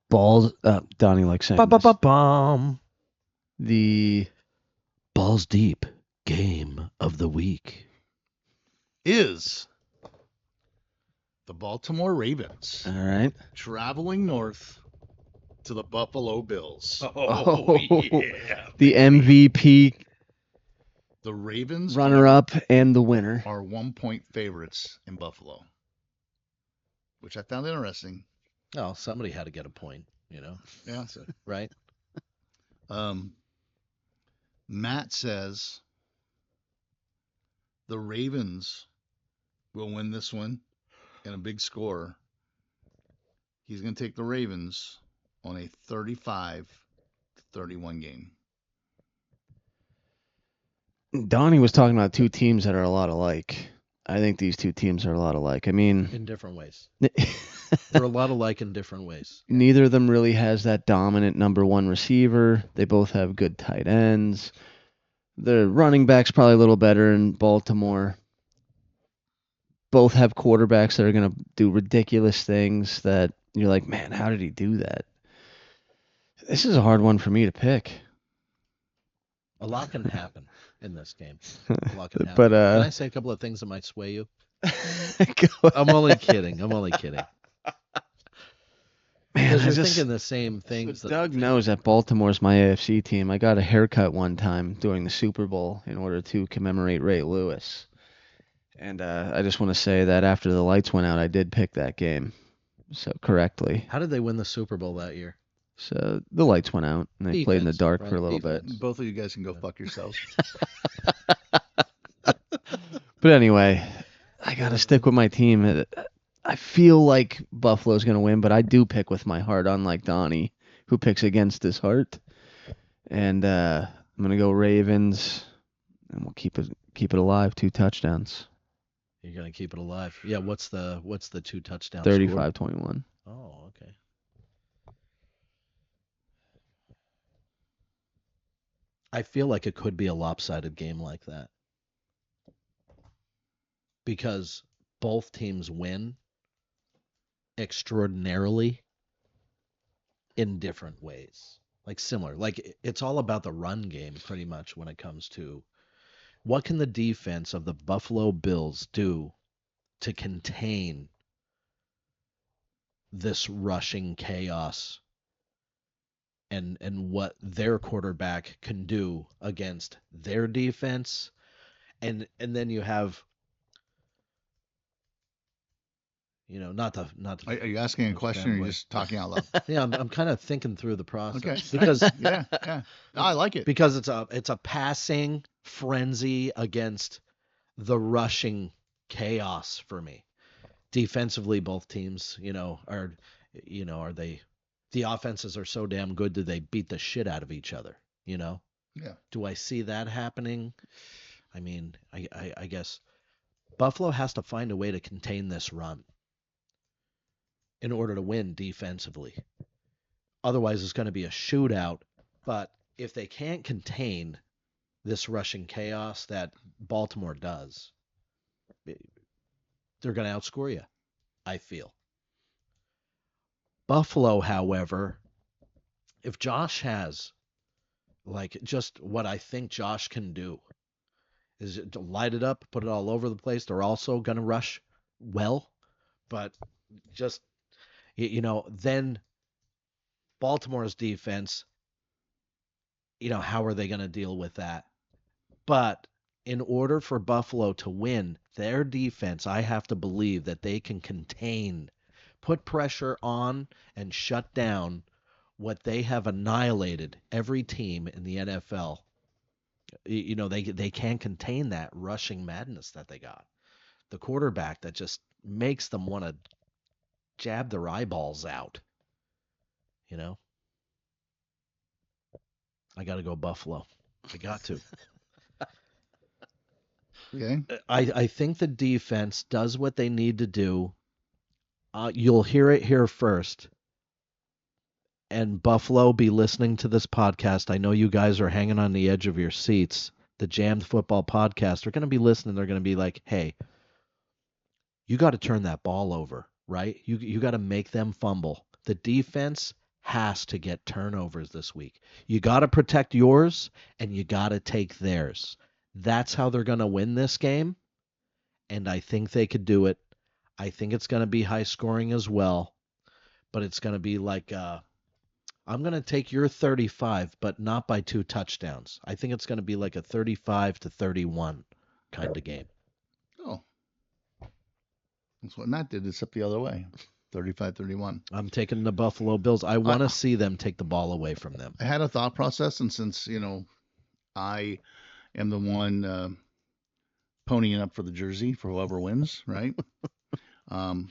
balls. Donnie likes saying this. Ba-ba-ba-bum. The Balls deep game of the week Is the Baltimore Ravens all right. traveling north to the Buffalo Bills. Oh, the MVP The Ravens runner-up and the winner. are 1-point favorites in Buffalo, which I found interesting. Oh, somebody had to get a point, Yeah. right? Matt says the Ravens will win this one in a big score. He's going to take the Ravens on a 35-31 game. Donnie was talking about two teams that are a lot alike. I think these two teams are a lot alike. I mean, In different ways. They're a lot alike in different ways. neither of them really has that dominant number 1 receiver. They both have good tight ends. The running back's probably a little better in Baltimore. Both have quarterbacks that are going to do ridiculous things that you're like, man, how did he do that? This is a hard one for me to pick. A lot can happen in this game. A lot can happen. But Can I say a couple of things that might sway you? go I'm only kidding. Man, Because I you're just- thinking the same things. So Doug knows that Baltimore's my AFC team. I got a haircut one time during the Super Bowl in order to commemorate Ray Lewis. And I just want to say that after the lights went out, I did pick that game so correctly. How did they win the Super Bowl that year? So the lights went out, and they played in the Defense, dark right? for a little Defense. Both of you guys can go fuck yourselves. bit. But anyway, I got to stick with my team. I feel like Buffalo's going to win, but I do pick with my heart, unlike Donnie, who picks against his heart. And I'm going to go Ravens, and we'll keep it alive. 2 touchdowns. You're gonna keep it alive. Yeah. What's the 2 touchdowns? score? 35-21. Oh, okay. I feel like it could be a lopsided game like that because both teams win extraordinarily in different ways, like similar. Like it's all about the run game pretty much when it comes to what can the defense of the Buffalo Bills do to contain this rushing chaos and what their quarterback can do against their defense. And then you have not to Are you asking a question or are you just talking out loud? yeah, I'm kind of thinking through the process Okay. because Yeah. No, I like it. because it's a passing frenzy against the rushing chaos for me. defensively, both teams, are they, the offenses are so damn good that they beat the shit out of each other, Yeah. Do I see that happening? I mean, I guess Buffalo has to find a way to contain this run in order to win defensively. Otherwise, it's going to be a shootout. But if they can't contain this rushing chaos that Baltimore does, they're going to outscore you, I feel. Buffalo, however, if Josh has just what I think Josh can do, is to light it up, put it all over the place. They're also going to rush well, but just, then Baltimore's defense, how are they going to deal with that? But in order for Buffalo to win, their defense, I have to believe that they can contain, put pressure on, and shut down what they have annihilated every team in the NFL. They can't contain that rushing madness that they got. The quarterback that just makes them want to jab their eyeballs out. I got to go Buffalo. I got to. Okay. I think the defense does what they need to do. You'll hear it here first. And Buffalo, be listening to this podcast. I know you guys are hanging on the edge of your seats. The Jammed Football Podcast. They're going to be listening. They're going to be like, hey, you got to turn that ball over, right? You got to make them fumble. The defense has to get turnovers this week. You got to protect yours, and you got to take theirs. That's how they're going to win this game, and I think they could do it. I think it's going to be high scoring as well, but it's going to be like I'm going to take your 35, but not by 2 touchdowns. I think it's going to be like a 35-31 kind of game. Oh. That's what Matt did, except the other way. 35-31. I'm taking the Buffalo Bills. I want to see them take the ball away from them. I had a thought process, and since, I am the one ponying up for the jersey for whoever wins, right? We're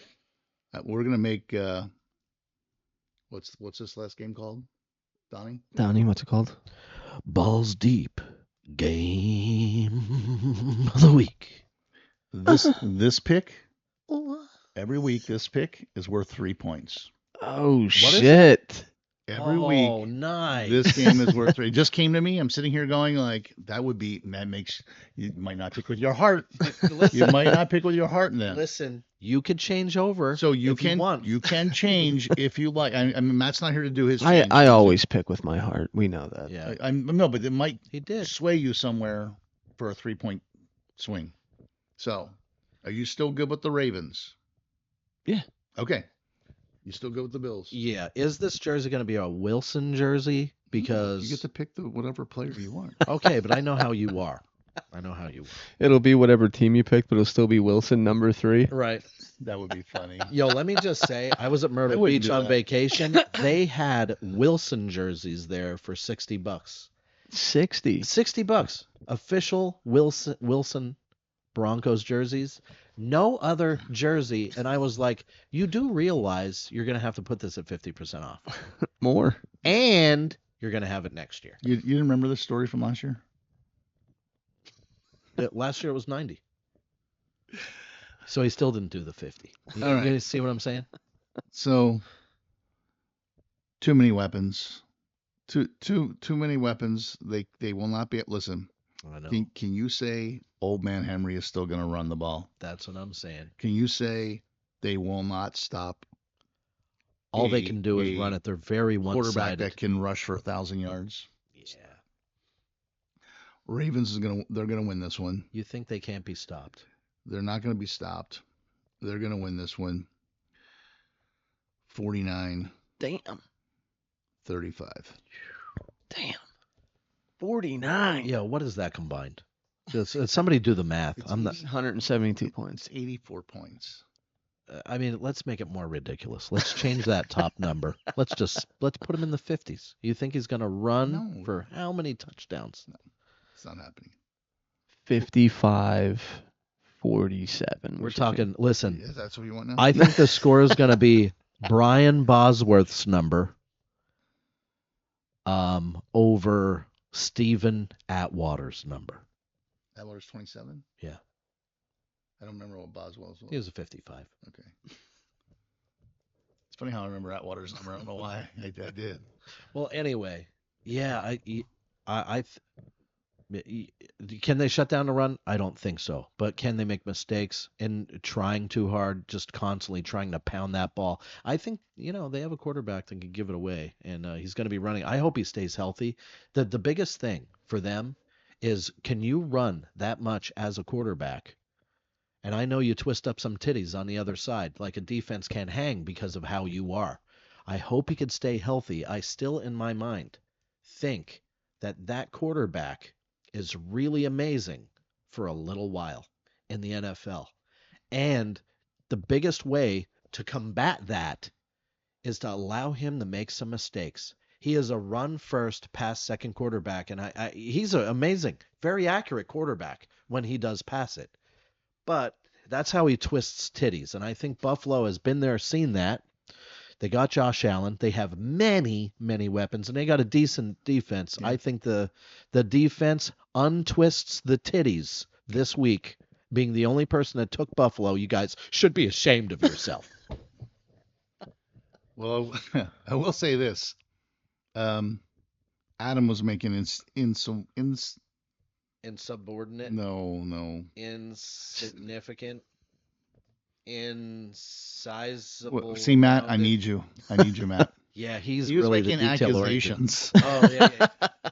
going to make, what's this last game called, Donnie? Donnie, what's it called? Balls Deep Game of the Week. This pick, every week, this pick is worth 3 points. Oh, shit. Every week. Oh, nice. This game is worth 3. It just came to me. I'm sitting here going like, that makes, you might not pick with your heart. You might not pick with your heart then. Listen, you could change over. So you if you want. You can change if you like. I mean, Matt's not here to do his. I always pick with my heart. We know that. Yeah. No, but it might He did. sway you somewhere for a 3-point swing. So, are you still good with the Ravens? Yeah. Okay. You still good with the Bills? Yeah. Is this jersey going to be a Wilson jersey? Because you get to pick whatever player you want. Okay, but I know how you are. It'll be whatever team you pick, but it'll still be Wilson, number 3. Right. That would be funny. Yo, let me just say, I was at Myrtle Beach on vacation. They had Wilson jerseys there for $60. $60. Official Wilson Broncos jerseys. No other jersey. And I was like, you do realize you're going to have to put this at 50% off. More. And you're going to have it next year. You didn't remember this story from last year? Last year it was 90. So he still didn't do the 50. You guys see what I'm saying? So, too many weapons. Too many weapons. They will not be. Listen. I know. Can you say Old Man Henry is still going to run the ball? That's what I'm saying. Can you say they will not stop? All they can do is run it. They're very one-sided. Quarterback that can rush for 1,000 yards. Yeah. Ravens they're gonna win this one. You think they can't be stopped? They're not gonna be stopped. They're gonna win this one. 49. Damn. 35. Damn. 49. Yeah, what is that combined? Somebody do the math. I'm not 172 points. It's 84 points. I mean, let's make it more ridiculous. Let's change that top number. Let's put him in the 50s. You think he's going to run for how many touchdowns? No, it's not happening. 55, 47. We're talking. Listen, Yeah, that's what you want now. I think the score is going to be Brian Bosworth's number, over Stephen Atwater's number. Atwater's 27. Yeah, I don't remember what Boswell's was. he was a 55. Okay. It's funny how I remember Atwater's number. I don't know why I did. Well, anyway, yeah, can they shut down the run? I don't think so. But can they make mistakes in trying too hard, just constantly trying to pound that ball? I think, they have a quarterback that can give it away, and he's going to be running. I hope he stays healthy. The biggest thing for them is, can you run that much as a quarterback? And I know you twist up some titties on the other side, like a defense can't hang because of how you are. I hope he could stay healthy. I still, in my mind, think that quarterback is really amazing for a little while in the NFL. And the biggest way to combat that is to allow him to make some mistakes. He is a run first, pass second quarterback, and he's an amazing, very accurate quarterback when he does pass it. But that's how he twists titties, and I think Buffalo has been there, seen that. They got Josh Allen. They have many, many weapons, and they got a decent defense. Yeah. I think the defense untwists the titties this week. Being the only person that took Buffalo, you guys should be ashamed of yourself. Well, I will say this. Adam was making insubordinate. No. Insignificant. Insizable. Well, see, Matt, I need you, Matt. Yeah, he was really making accusations. Oh, yeah.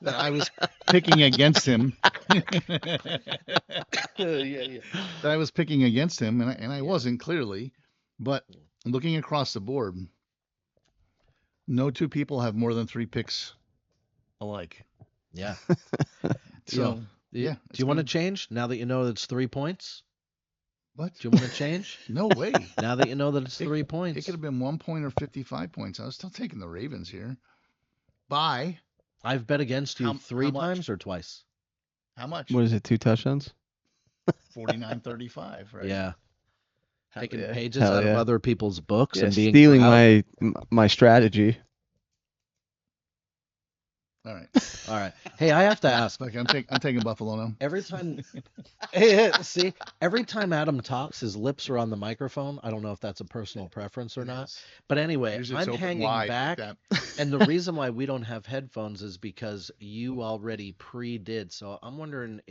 That I was picking against him. Yeah. That I was picking against him, and I wasn't, clearly. But looking across the board, no two people have more than 3 picks alike. Yeah. So, yeah. Do you want to change now that you know it's 3 points? What? Do you want to change? No way. Now that you know that it's 3 points. It could have been 1 point or 55 points. I was still taking the Ravens here. Bye. I've bet against you 3 times or twice. How much? What is it, 2 touchdowns? 49-35, right? Yeah. Taking pages out of other people's books and being stealing proud. my strategy. All right. Hey, I have to ask. Look, I'm taking Buffalo now. Every time Adam talks, his lips are on the microphone. I don't know if that's a personal preference or not. But anyway, I'm hanging back. And the reason why we don't have headphones is because you already pre-did. So I'm wondering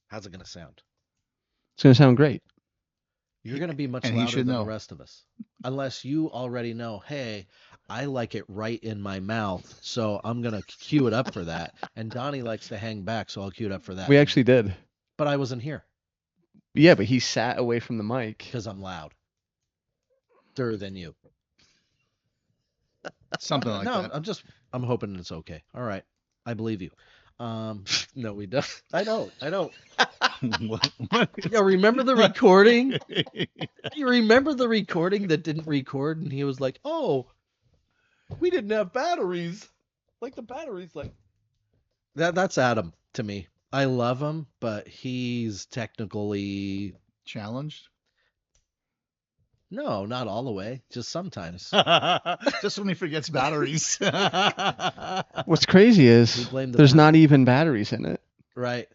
how's it going to sound? It's going to sound great. You're going to be much louder than the rest of us. Unless you already know, hey, I like it right in my mouth, so I'm going to cue it up for that. And Donnie likes to hang back, so I'll cue it up for that. We actually did. But I wasn't here. Yeah, but he sat away from the mic. Because I'm loud. Louder than you. Something like that. No, I'm hoping it's okay. All right. I believe you. No, we don't. I don't. What? You remember the recording? You remember the recording that didn't record, and he was like, "Oh, we didn't have batteries. Like the batteries, like that." That's Adam to me. I love him, but he's technically challenged. No, not all the way. Just sometimes. Just when he forgets batteries. What's crazy is there's not even batteries in it. Right.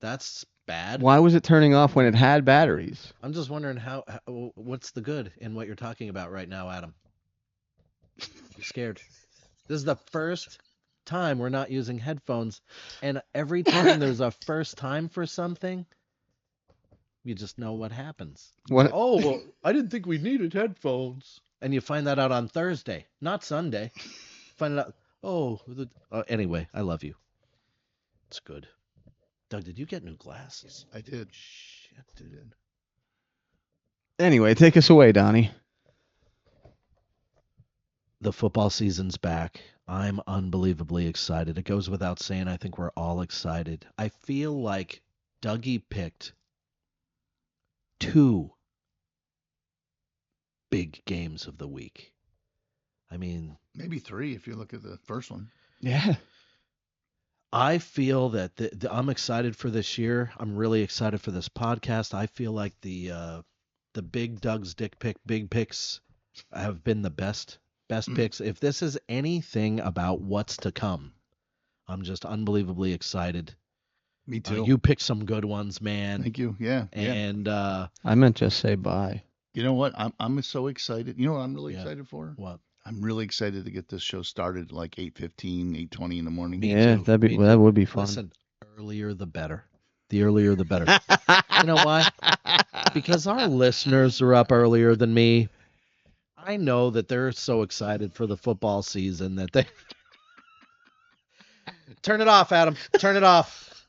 That's bad. Why was it turning off when it had batteries? I'm just wondering what's the good in what you're talking about right now, Adam? I'm scared. This is the first time we're not using headphones, and every time there's a first time for something, you just know what happens. What? Oh, well, I didn't think we needed headphones. And you find that out on Thursday, not Sunday. Find it out. Anyway, I love you. It's good. Doug, did you get new glasses? I did. Shit, dude. Anyway, take us away, Donnie. The football season's back. I'm unbelievably excited. It goes without saying, I think we're all excited. I feel like Dougie picked 2 big games of the week. I mean, maybe 3 if you look at the first one. Yeah. I feel that I'm excited for this year. I'm really excited for this podcast. I feel like the Big Doug's Big Picks have been the best picks. If this is anything about what's to come, I'm just unbelievably excited. Me too. You picked some good ones, man. Thank you. Yeah. And I meant just say bye. You know what? I'm so excited. You know what I'm really Yeah. excited for? What? I'm really excited to get this show started at like 8:15, 8:20 in the morning. Yeah, too. that Me would be fun. Listen, earlier the better. The earlier the better. You know why? Because our listeners are up earlier than me. I know that they're so excited for the football season that they turn it off, Adam. Turn it off.